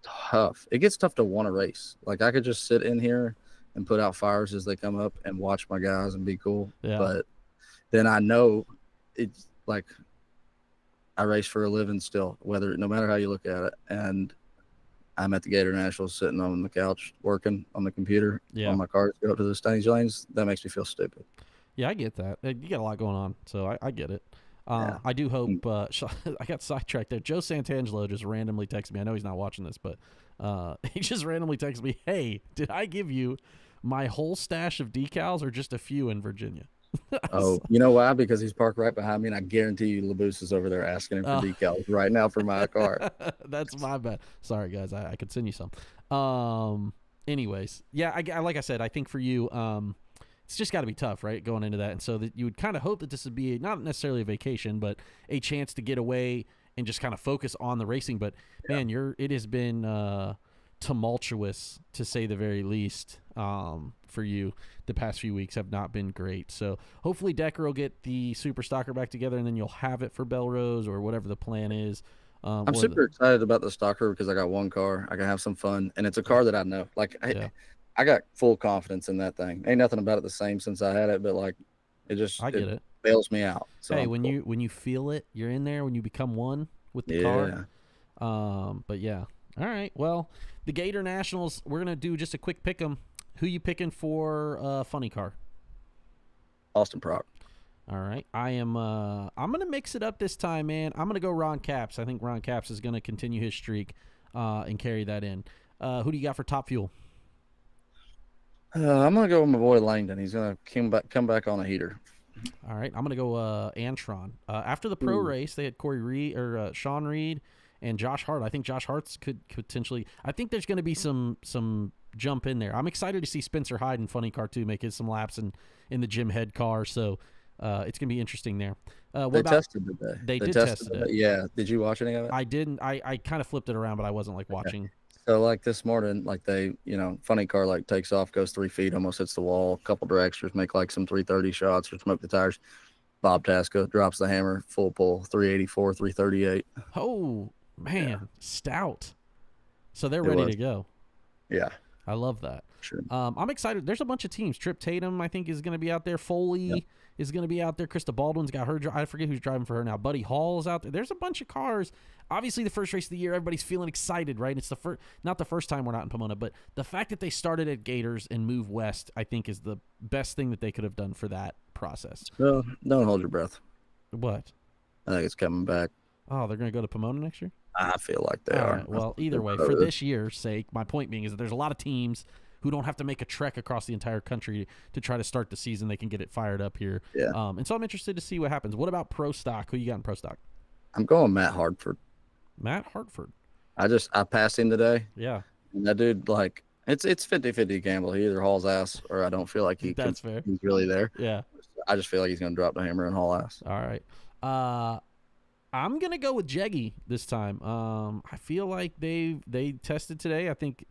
tough. It gets tough to want to race. I could just sit in here and put out fires as they come up and watch my guys and be cool. Yeah. But then I know it's I race for a living still, no matter how you look at it. And I'm at the Gator Nationals sitting on the couch working on the computer on my cars, go up to the stage lanes. That makes me feel stupid. Yeah, I get that. You got a lot going on, so I get it. I do hope I got sidetracked there. Joe Santangelo just randomly texted me. I know he's not watching this, but he just randomly texted me, hey, did I give you my whole stash of decals or just a few in Virginia? Oh, you know why? Because he's parked right behind me, and I guarantee you LaBouse is over there asking him for decals right now for my car. That's my bad. Sorry, guys. I could send you some. anyways, yeah, like I said, I think for you, it's just got to be tough, right, going into that. And so that you would kind of hope that this would be not necessarily a vacation, but a chance to get away and just kind of focus on the racing. But man, it has been tumultuous to say the very least. For you, the past few weeks have not been great. So hopefully Decker will get the Super Stocker back together, and then you'll have it for Belrose or whatever the plan is. I'm super excited about the Stocker because I got one car. I can have some fun, and it's a car that I know. Like I got full confidence in that thing. Ain't nothing about it the same since I had it, but like it just I get it. bails me out. So hey, when you feel it, you're in there. When you become one with the car. But yeah. All right. Well, the Gator Nationals. We're gonna do just a quick pick 'em. Who you picking for funny car? Austin Prock. All right. I'm going to mix it up this time, man. I'm going to go Ron Capps. I think Ron Capps is going to continue his streak and carry that in. Who do you got for Top Fuel? I'm going to go with my boy Langdon. He's going to come back on a heater. All right. I'm going to go Antron. After the pro race, they had Corey Reed or Sean Reed and Josh Hart. I think Josh Hart's could potentially – I think there's going to be some jump in there. I'm excited to see Spencer Hyde in Funny Car 2 make some laps in the Jim Head car. So it's going to be interesting there. They tested today. They did test it. Yeah. Did you watch any of it? I didn't. I kind of flipped it around, but I wasn't like watching. So like this morning, like they, Funny Car like takes off, goes 3 feet, almost hits the wall. A couple dragsters make like some 330 shots or smoke the tires. Bob Tasca drops the hammer, full pull, 384, 338. Oh man, stout. So they're ready to go. Yeah. I love that. Sure. I'm excited. There's a bunch of teams. Trip Tatum, I think, is going to be out there. Foley is going to be out there. Krista Baldwin's got her. I forget who's driving for her now. Buddy Hall is out there. There's a bunch of cars. Obviously, the first race of the year, everybody's feeling excited, right? It's not the first time we're not in Pomona, but the fact that they started at Gators and moved west, I think, is the best thing that they could have done for that process. No, don't hold your breath. What? I think it's coming back. Oh, they're going to go to Pomona next year? I feel like they are. Right. Well, either way, for this year's sake, my point being is that there's a lot of teams who don't have to make a trek across the entire country to try to start the season. They can get it fired up here. Yeah. And so I'm interested to see what happens. What about Pro Stock? Who you got in Pro Stock? I'm going Matt Hartford. Matt Hartford. I passed him today. Yeah. And that dude, like, it's 50-50 gamble. He either hauls ass or I don't feel like That's fair. He's really there. Yeah. I just feel like he's going to drop the hammer and haul ass. All right. I'm going to go with Jeggy this time. I feel like they tested today. I think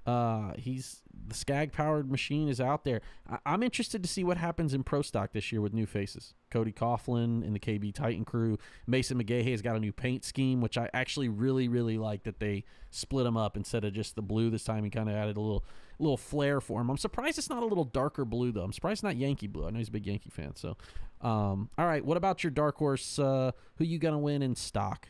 the Skag-powered machine is out there. I'm interested to see what happens in Pro Stock this year with new faces. Cody Coughlin and the KB Titan crew. Mason McGahey has got a new paint scheme, which I actually really, really like that they split them up instead of just the blue this time. He kind of added a little flair for him. I'm surprised it's not a little darker blue, though. I'm surprised it's not Yankee blue. I know he's a big Yankee fan. So, all right, what about your dark horse? Who you going to win in stock?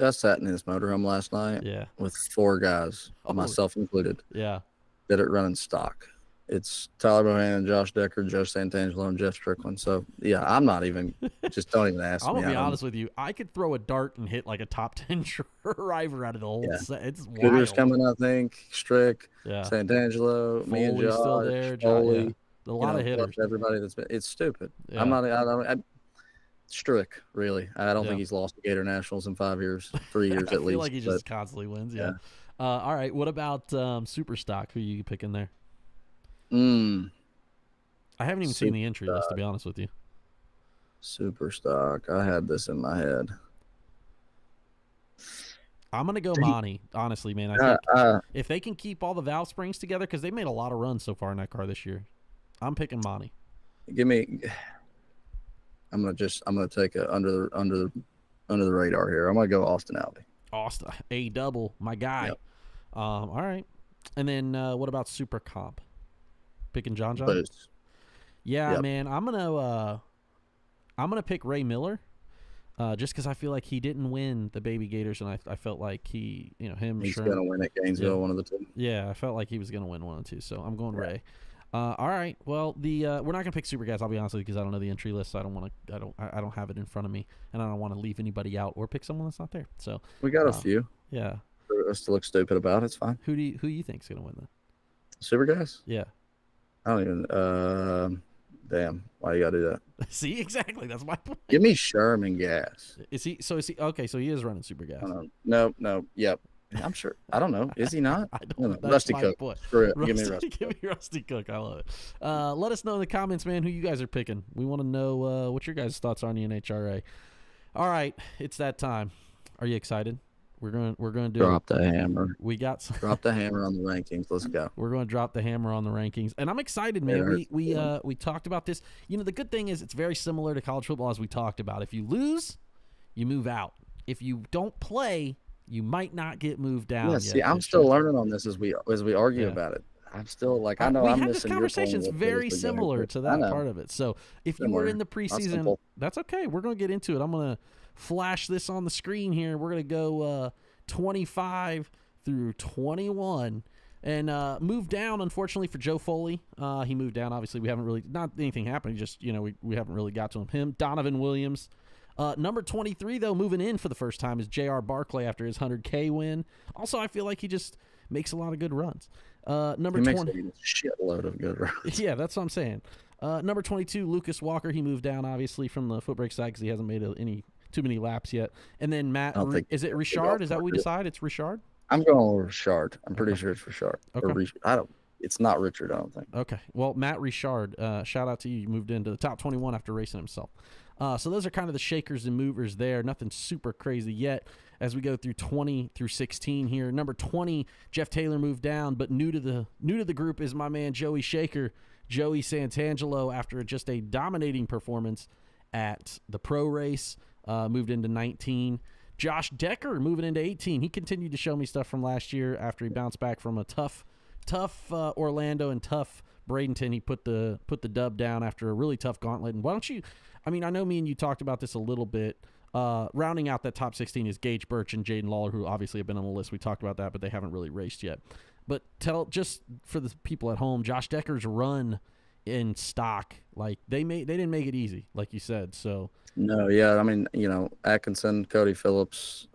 I sat in his motorhome last night with 4 guys, myself included. Yeah. That are running stock. It's Tyler Bohannon, Josh Decker, Joe Santangelo, and Jeff Strickland. So, yeah, I'm not even – just don't even ask me. I'm going to be honest with you. I could throw a dart and hit like a top 10 driver out of the whole set. It's wild. Cooter's coming, I think. Strick, yeah. Santangelo, me and Josh. Still there. Foley, a lot of hitters. Everybody that's been – it's stupid. Yeah. Strick, really. I don't think he's lost the Gator Nationals in 5 years, 3 years at least. I feel like he just constantly wins, yeah. All right, what about Super Stock? Who you picking there? I haven't even seen the entry list, to be honest with you. Super Stock. I had this in my head. I'm going to go Monty, honestly, man. I think if they can keep all the valve springs together, because they made a lot of runs so far in that car this year, I'm picking Monty. I'm gonna take it under the radar here. I'm gonna go Austin Albee. Austin A double, my guy. Yep. All right, and then what about Super Comp? Picking John. Boost. Yeah, yep. Man, I'm gonna pick Ray Miller, just because I feel like he didn't win the Baby Gators, and I felt like he's gonna win at Gainesville, one of the two. Yeah, I felt like he was gonna win one and two, so I'm going Ray. All right. Well, we're not gonna pick Super Guys. I'll be honest with you, because I don't know the entry list. So I don't want to. I don't have it in front of me, and I don't want to leave anybody out or pick someone that's not there. So we got a few. Yeah. For us to look stupid about, it's fine. Who you think's gonna win then? Super Guys? Yeah. I don't even. Damn. Why you gotta do that? See, exactly. That's my point. Give me Sherman Gas. Is he? So is he? Okay. So he is running Super Gas. No. Yep. I'm sure. I don't know. Is he not? I don't No, know. no. That's Rusty my Cook. point. Screw it. Give me Rusty, Rusty give Cook. me Rusty Cook. I love it. Let us know in the comments, man, who you guys are picking. We want to know what your guys' thoughts are on the NHRA. All right, it's that time. Are you excited? We're going to do Drop the hammer. We got some, Drop the hammer on the rankings. Let's go. we're going to drop the hammer on the rankings, and I'm excited, man. We talked about this. You know, the good thing is it's very similar to college football as we talked about. If you lose, you move out. If you don't play, you might not get moved down. Yeah, see, I'm still learning on this as we argue about it. I'm still like, I know I'm missing your point. We had this conversation. It's very similar to that part of it. So if you were in the preseason, that's okay. We're going to get into it. I'm going to flash this on the screen here. We're going to go 25 through 21 and move down, unfortunately, for Joe Foley. He moved down. Obviously, we haven't really, not anything happened. Just, we haven't really got to him. Donovan Williams. Number 23, though, moving in for the first time is J.R. Barkley after his 100K win. Also, I feel like he just makes a lot of good runs. Number 20, makes a shitload of good runs. Yeah, that's what I'm saying. Number 22, Lucas Walker. He moved down, obviously, from the foot brake side because he hasn't made too many laps yet. And then Matt, is it Richard? Is that what we decide? It's Richard? I'm going with Richard. I'm pretty sure it's Richard. Okay. It's not Richard, I don't think. Okay. Well, Matt Richard, shout out to you. You moved into the top 21 after racing himself. So those are kind of the shakers and movers there. Nothing super crazy yet as we go through 20 through 16 here. Number 20, Jeff Taylor moved down, but new to the group is my man Joey Shaker, Joey Santangelo, after just a dominating performance at the pro race, moved into 19. Josh Decker moving into 18. He continued to show me stuff from last year after he bounced back from a tough Orlando and tough Bradenton. He put the dub down after a really tough gauntlet. And why don't you? I mean, I know me and you talked about this a little bit. Rounding out that top 16 is Gage Birch and Jaden Lawler, who obviously have been on the list. We talked about that, but they haven't really raced yet. But just for the people at home, Josh Decker's run in stock, like they didn't make it easy, like you said. So no, yeah, I mean, Atkinson, Cody Phillips,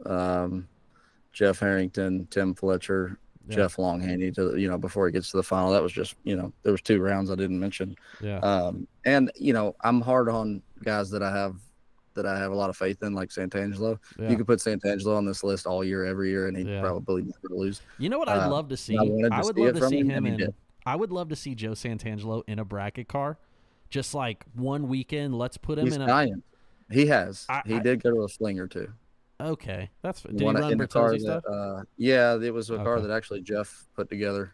Jeff Harrington, Tim Fletcher, Jeff Longhaney before he gets to the final. That was just, there was 2 rounds I didn't mention. Yeah. And I'm hard on guys that I have a lot of faith in, like Santangelo. Yeah. You could put Santangelo on this list all year, every year, and he'd probably never lose. You know what I'd love to see? I would love to see him in. I would love to see Joe Santangelo in a bracket car, just like one weekend. Let's put him in a. Dying. He has. He did go to a slinger too. Okay, that's. Did he run Bertozzi stuff? Yeah, it was a car that actually Jeff put together.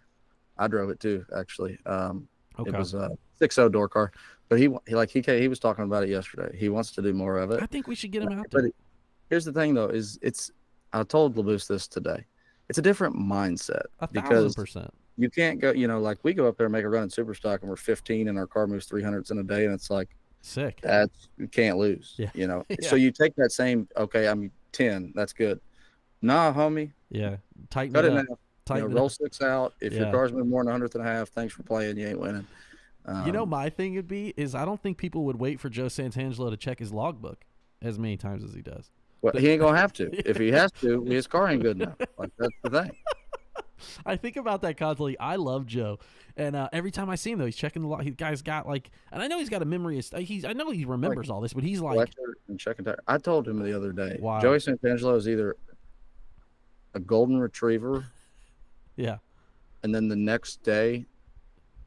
I drove it too, actually. It was a 6.0 door car, but he was talking about it yesterday. He wants to do more of it. I think we should get him out there. But here's the thing, though, I told LaBoose this today. It's a different mindset. 1,000%. You can't go, like we go up there and make a run in super stock and we're 15 and our car moves 300s in a day, and it's like sick. You can't lose. Yeah. Yeah. So you take that same, okay, I'm 10, that's good. Nah, homie. Yeah. Tighten cut it up. Roll 6 out. If your car's moving more than 100th and a half, thanks for playing. You ain't winning. My thing would be is I don't think people would wait for Joe Santangelo to check his logbook as many times as he does. Well, he ain't gonna have to. If he has to, his car ain't good enough. Like, that's the thing. I think about that constantly. I love Joe, and every time I see him, though, he's checking the log. He guy's got and I know he's got a memory. I know he remembers all this, but he's like and checking tire. I told him the other day. Wow. Joey Santangelo is either a golden retriever. Yeah. And then the next day,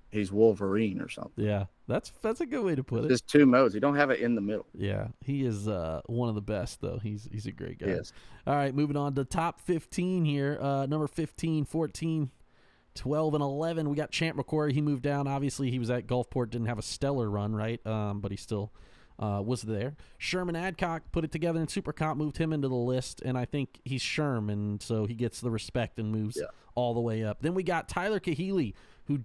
he's Wolverine or something. Yeah, that's a good way to put it. There's 2 modes. You don't have it in the middle. Yeah, he is one of the best, though. He's a great guy. Yes. All right, moving on to top 15 here. Number 15, 14, 12, and 11. We got Champ McQuarrie. He moved down. Obviously, he was at Gulfport. Didn't have a stellar run, right? But he still was there. Sherman Adcock put it together in Super Comp, moved him into the list, and I think he's Sherman, so he gets the respect and moves all the way up. Then we got Tyler Kahele, who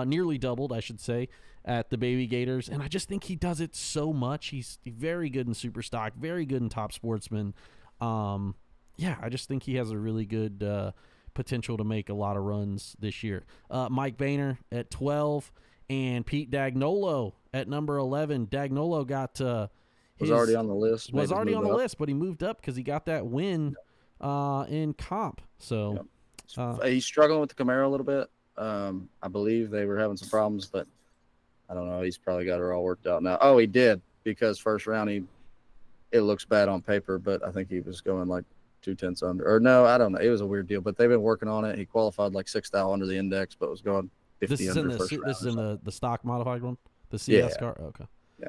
nearly doubled, I should say, at the Baby Gators, and I just think he does it so much. He's very good in Super Stock, very good in Top Sportsman. I just think he has a really good potential to make a lot of runs this year. Mike Boehner at 12, and Pete Dagnolo at number 11. Dagnolo got was already on the list. Was already on the list, but he moved up because he got that win in comp. So he's struggling with the Camaro a little bit. I believe they were having some problems, but I don't know. He's probably got it all worked out now. Oh, he did, because first round it looks bad on paper, but I think he was going like 2/10 under. Or no, I don't know. It was a weird deal, but they've been working on it. He qualified like 6th out under the index, but was going 50 This is under in first round. this is in the stock modified one, the CS car. Okay. Yeah.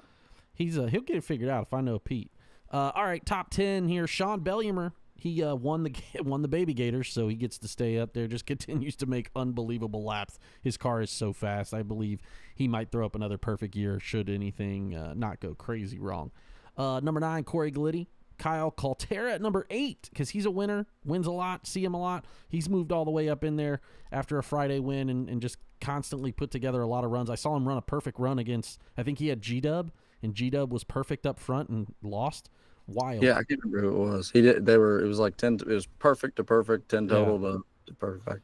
He'll get it figured out if I know Pete. All right, top 10 here. Sean Belliamer. He won the Baby Gators, so he gets to stay up there. Just continues to make unbelievable laps. His car is so fast. I believe he might throw up another perfect year should anything not go crazy wrong. Number 9, Corey Gliddy. Kyle Caltera at number 8, because he's a winner, wins a lot, see him a lot. He's moved all the way up in there after a Friday win and just constantly put together a lot of runs. I saw him run a perfect run against, I think he had G-Dub, and G-Dub was perfect up front and lost. Wild. Yeah, I can't remember who it was. It was like 10, it was perfect to perfect, 10 total to perfect.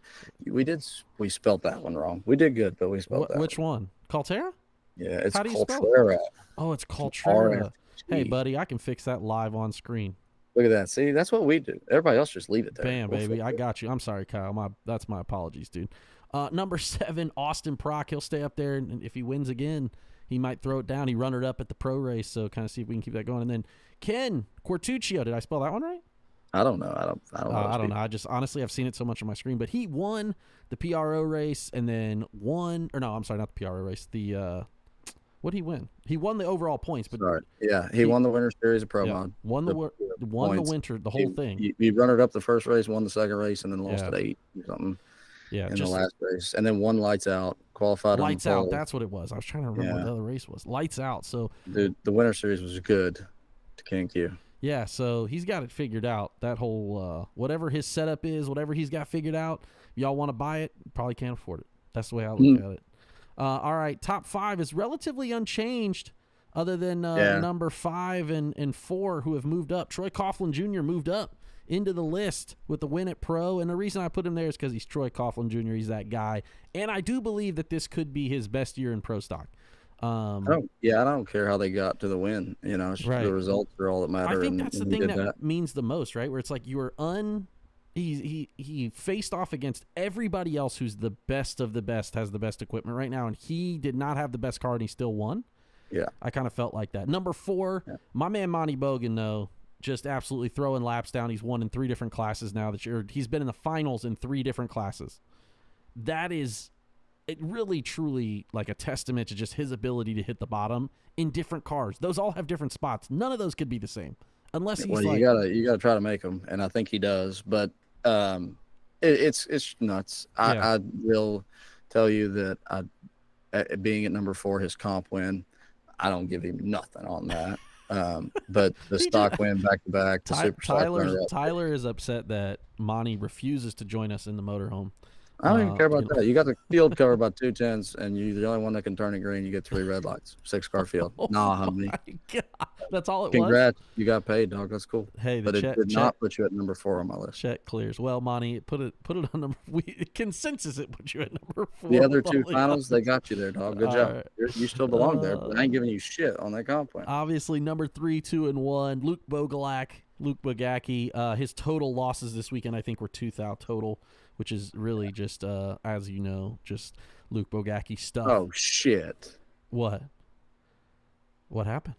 We spelled that one wrong. We did good, but we spelled that Which one? Caltera? Yeah, it's How do you spell Caltera. Oh, it's Caltera. Hey, buddy, I can fix that live on screen. Look at that. See, that's what we do. Everybody else just leave it there. Bam, baby. I got you. I'm sorry, Kyle. That's my apologies, dude. Number 7, Austin Prock. He'll stay up there, and if he wins again, he might throw it down. He runner up at the pro race, so kind of see if we can keep that going. And then Ken Quartuccio. Did I spell that one right? I don't know. I don't know. I just honestly I've seen it so much on my screen, but he won the PRO race and then won. Or no, I'm sorry, not the PRO race. The what did he win? He won the overall points, but he won the winter series of Pro Mod. Won the winter, the whole thing. He runner up the first race, won the second race, and then lost at 8 or something. Yeah, in the last race, and then won lights out, qualified. Lights out. That's what it was. I was trying to remember what the other race was. Lights out. So the winter series was good to Ken Q. Yeah, so he's got it figured out. That whole whatever his setup is, whatever he's got figured out. Y'all want to buy it? Probably can't afford it. That's the way I look at it. All right, top 5 is relatively unchanged, other than number 5 and 4 who have moved up. Troy Coughlin Jr. moved up into the list with the win at Pro, and the reason I put him there is because he's Troy Coughlin Jr. He's that guy, and I do believe that this could be his best year in Pro Stock. I don't care how they got to the win. You know, it's just the results are all that matter. I think that's the thing that means the most, right? Where it's like you were he faced off against everybody else who's the best of the best, has the best equipment right now, and he did not have the best car, and he still won. Yeah, I kind of felt like that. Number 4, my man Monty Bogan, though, just absolutely throwing laps down. He's won in 3 different classes now. He's been in the finals in 3 different classes. That is really, truly like a testament to just his ability to hit the bottom in different cars. Those all have different spots. None of those could be the same, unless he's you gotta try to make them, and I think he does. But it's nuts. I will tell you that being at number 4, his comp win, I don't give him nothing on that. But the stock win back to back, the super Tyler is upset that Monty refuses to join us in the motorhome. I don't even care about that. You got the field covered by 2 10s, and you're the only one that can turn it green. You get 3 red lights, 6-car field. Honey. That's all it Congrats. You got paid, dog. That's cool. Hey, but it did not put you at number 4 on my list. Check clears. Well, Monty, put it on number. Consensus, it put you at number 4. The other 2 finals, they got you there, dog. Good job. Right. You still belong there, but I ain't giving you shit on that comp plan. Obviously, number 3, 2, and 1. Luke Bogacki. His total losses this weekend, I think, were 2,000 total, which is really just, as you know, just Luke Bogacki stuff. Oh, shit. What? What happened?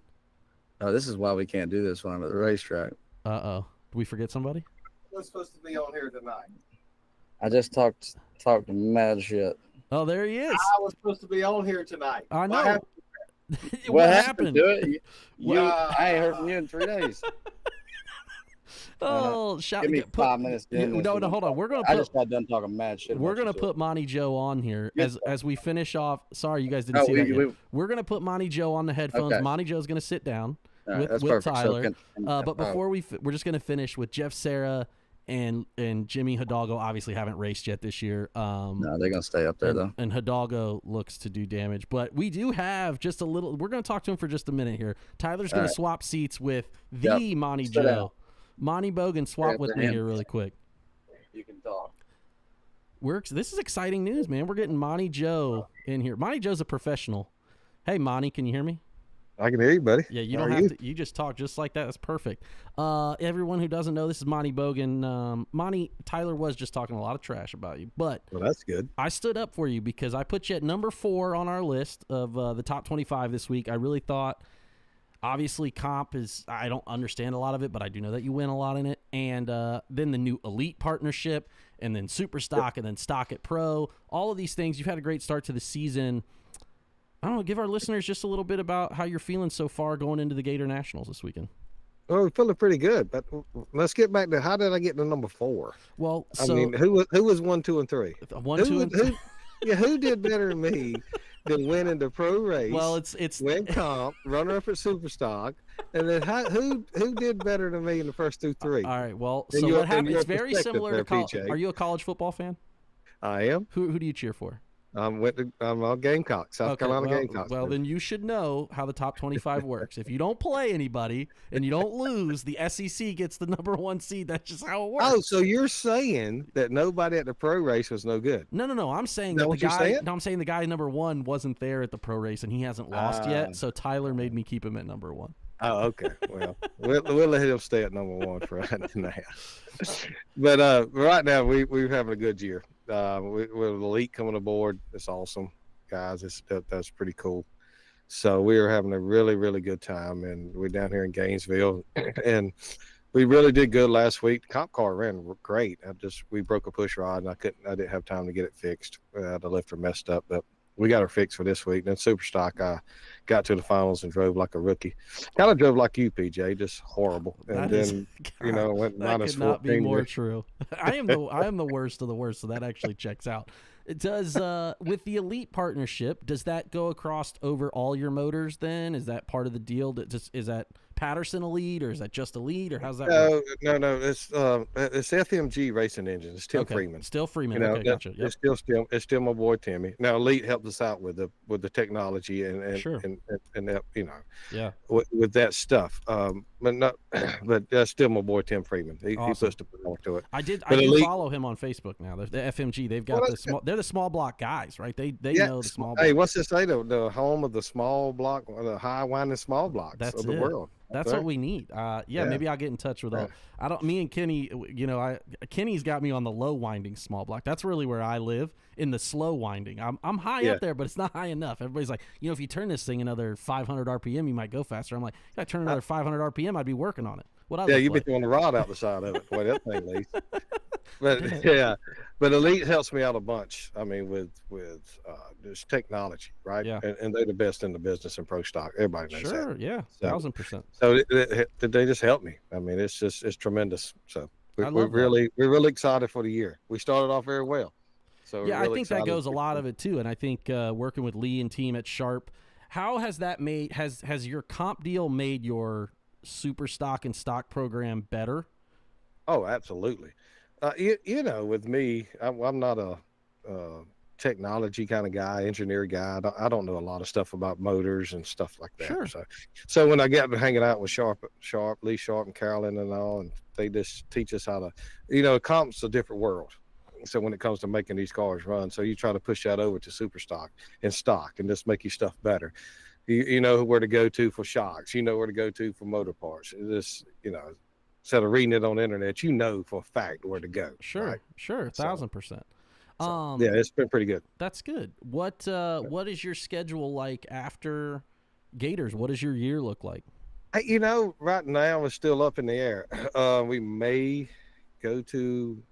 Oh, this is why we can't do this when I'm at the racetrack. Uh-oh. Did we forget somebody? Who's supposed to be on here tonight? I just talked mad shit. Oh, there he is. I was supposed to be on here tonight. I know. What happened to it? I ain't heard from you in 3 days. Give me 5 minutes. No, hold on. I just got done talking mad shit. We're gonna put Monty Joe on here as we finish off. Sorry, you guys didn't see that yet. We're gonna put Monty Joe on the headphones. Okay. Monty Joe's gonna sit down with Tyler. But before we're just gonna finish with Jeff Serra and Jimmy Hidalgo. Obviously haven't raced yet this year. No, they're gonna stay up there though. And Hidalgo looks to do damage, but we do have just a little. We're gonna talk to him for just a minute here. Tyler's gonna swap seats with the Monty Joe. Monty Bogan, swap with me here really quick. You can talk. This is exciting news, man. We're getting Monty Joe in here. Monty Joe's a professional. Hey, Monty, can you hear me? I can hear you, buddy. Yeah, you don't have to. You just talk just like that. That's perfect. Everyone who doesn't know, this is Monty Bogan. Monty, Tyler was just talking a lot of trash about you, but well, that's good. I stood up for you because I put you at number 4 on our list of the top 25 this week. I really thought. Obviously, comp is, I don't understand a lot of it, but I do know that you win a lot in it. and then the new Elite partnership, and then Super Stock, and then Stock at Pro. All of these things. You've had a great start to the season. I don't know. Give our listeners just a little bit about how you're feeling so far going into the Gator Nationals this weekend. Well, we're feeling pretty good, but let's get back to how did I get to number 4? Well, I mean, who was 1, 2, and 3? 1, 2, and 3. Who did better than me than winning the pro race? Well, it's win comp, runner up at Superstock, and then who did better than me in the first 2, 3? All right. Well, And so your- what happened? and your It's very perspective similar to there, college. PJ. Are you a college football fan? I am. Who do you cheer for? I'm a Gamecock, South Carolina Gamecocks. Well, then you should know how the top 25 works. If you don't play anybody and you don't lose, the SEC gets the number 1 seed. That's just how it works. Oh, so you're saying that nobody at the pro race was no good? No. I'm saying Is that that the what you're guy. saying? No, I'm saying the guy number 1 wasn't there at the pro race and he hasn't lost yet. So Tyler made me keep him at number 1. Oh, okay. Well, we'll let him stay at number 1 for right now. But right now we're having a good year. With Elite coming aboard, it's awesome, guys. That's pretty cool. So we are having a really, really good time, and we're down here in Gainesville, and we really did good last week. The comp car ran great. We broke a push rod, and I didn't have time to get it fixed. The lifter messed up, but we got her fixed for this week. Then Super Stock, I got to the finals and drove like a rookie. Kind of drove like you, PJ, just horrible. And went that minus could not 14. be more true. I am the worst of the worst, so that actually checks out. It does with the Elite partnership. Does that go across over all your motors? Then is that part of the deal? Is that Patterson Elite, or is that just Elite, or how's that work? No. It's FMG racing engine. It's Tim Freeman. Still Freeman. You know, Okay, gotcha. Yep. It's still my boy Timmy. Now Elite helped us out with the technology and Sure. and that, Yeah. with that stuff. But that's still my boy Tim Freeman. He puts the power to it. I do Elite, follow him on Facebook now. The FMG. They've got they're the small block guys, right? They know the small block. Hey, what's it say? The home of the small block, the high winding small blocks of the world. That's what we need. Maybe I'll get in touch with all. Me and Kenny, Kenny's got me on the low winding small block. That's really where I live, in the slow winding. I'm high up there, but it's not high enough. Everybody's like, if you turn this thing another 500 RPM, you might go faster. I'm like, if I turn another 500 RPM, I'd be working on it. You'd be throwing the rod out the side of it, the way that thing leads. But Elite helps me out a bunch. I mean, with this technology, right? Yeah. And they're the best in the business in pro stock. Everybody knows that. Sure, yeah, 1000%. So they just help me. I mean, it's tremendous. So we're really excited for the year. We started off very well. So yeah, I think that goes a lot of it too. And I think working with Lee and team at Sharp, how has that made has your comp deal made your super stock and stock program better? Oh, absolutely. With me, I'm not a technology kind of guy, engineer guy. I don't know a lot of stuff about motors and stuff like that. Sure. So when I got to hanging out with Lee Sharp and Carolyn and all, and they just teach us how to, comp's a different world. So when it comes to making these cars run, so you try to push that over to super stock and just make your stuff better. You know where to go to for shocks. You know where to go to for motor parts. It's instead of reading it on the internet, for a fact where to go. Sure, right? sure, 1000%. Yeah, it's been pretty good. That's good. What is your schedule like after Gators? What does your year look like? Right now it's still up in the air. We may go to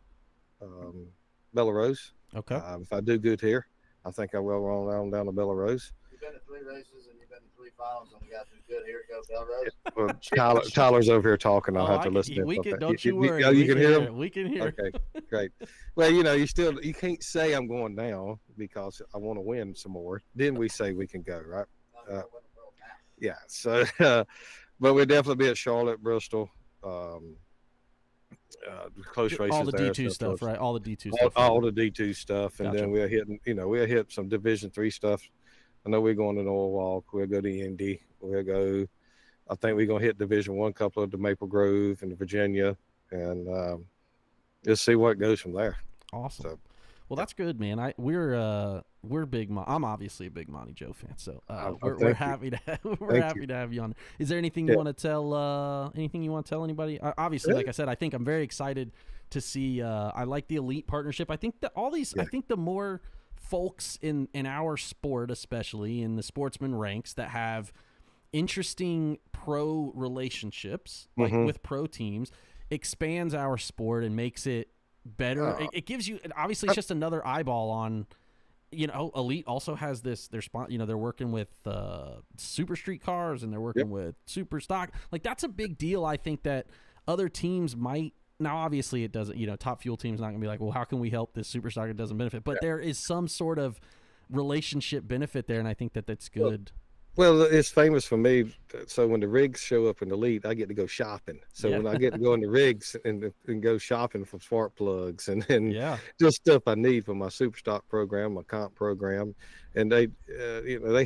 Belarus. Okay. If I do good here, I think I will run down to Belarus. You've been to 3 races and you've been to 3 finals, and we got to do good here. Go Belarus. Well, Tyler's over here talking. I'll have to listen to him. Don't you worry. You can hear him? We can hear. Okay, great. Well, you can't say I'm going now because I want to win some more. Then we say we can go, right? Yeah. So, but we'll definitely be at Charlotte, Bristol. Close races. All the there, D2 stuff, right? All the D2 stuff. All the D2 stuff, and Gotcha. then we'll hit some Division 3 stuff. I know we're going to Norwalk. We'll go to Indy. We'll go. I think we're gonna hit Division 1 couple of the Maple Grove and Virginia, and just see what goes from there. Awesome. So, well, that's good, man. We're big. I'm obviously a big Monty Joe fan, so we're happy to have you on. Is there anything you want to tell? Anything you want to tell anybody? Obviously, like I said, I think I'm very excited to see. I like the Elite partnership. I think that all these. I think the more folks in our sport, especially in the sportsman ranks, that have interesting pro relationships, like with pro teams, expands our sport and makes it better. It gives you, obviously, it's just another eyeball on. Elite also has this. They're working with super street cars, and they're working with super stock. Like, that's a big deal. I think that other teams might. Now, obviously, it doesn't. Top fuel team's not going to be like, well, how can we help this super stock? It doesn't benefit, but there is some sort of relationship benefit there, and I think that that's good. Well, it's famous for me. So when the rigs show up in the Elite, I get to go shopping. So when I get to go in the rigs and go shopping for spark plugs and just stuff I need for my super stock program, my comp program, and they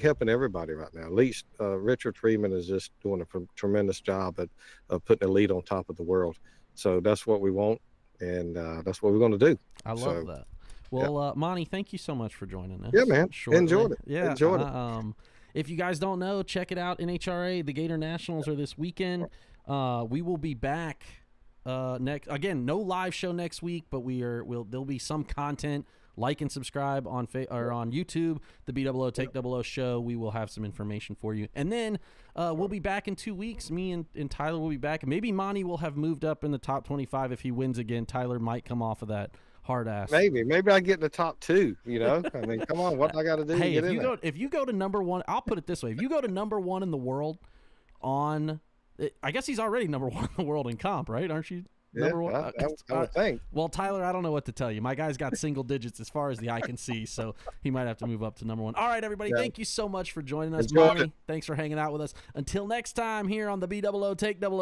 helping everybody right now. At least Richard Freeman is just doing a tremendous job of putting Elite on top of the world. So that's what we want, and that's what we're going to do. I love that. Well, Monty, thank you so much for joining us. Yeah, man. Enjoyed it. Yeah, enjoyed it. If you guys don't know, check it out. IHRA, the Gator Nationals are this weekend. We will be back next. Again, no live show next week, but there'll be some content. Like and subscribe on YouTube, the BE00TAKE00 show. We will have some information for you, and then we'll be back in 2 weeks. Me and Tyler will be back, and maybe Monty will have moved up in the top 25 if he wins again. Tyler might come off of that hard ass. Maybe I get in the top 2. I mean, come on, what I got to do? Hey, to get if you go to number 1, I'll put it this way: if you go to number 1 in the world I guess he's already number 1 in the world in comp, right? Aren't you? Number 1. I would think. Well, Tyler, I don't know what to tell you. My guy's got single digits as far as the eye can see, so he might have to move up to number 1. All right, everybody, thank you so much for joining us. Monty, thanks for hanging out with us. Until next time here on the BE00TAKE00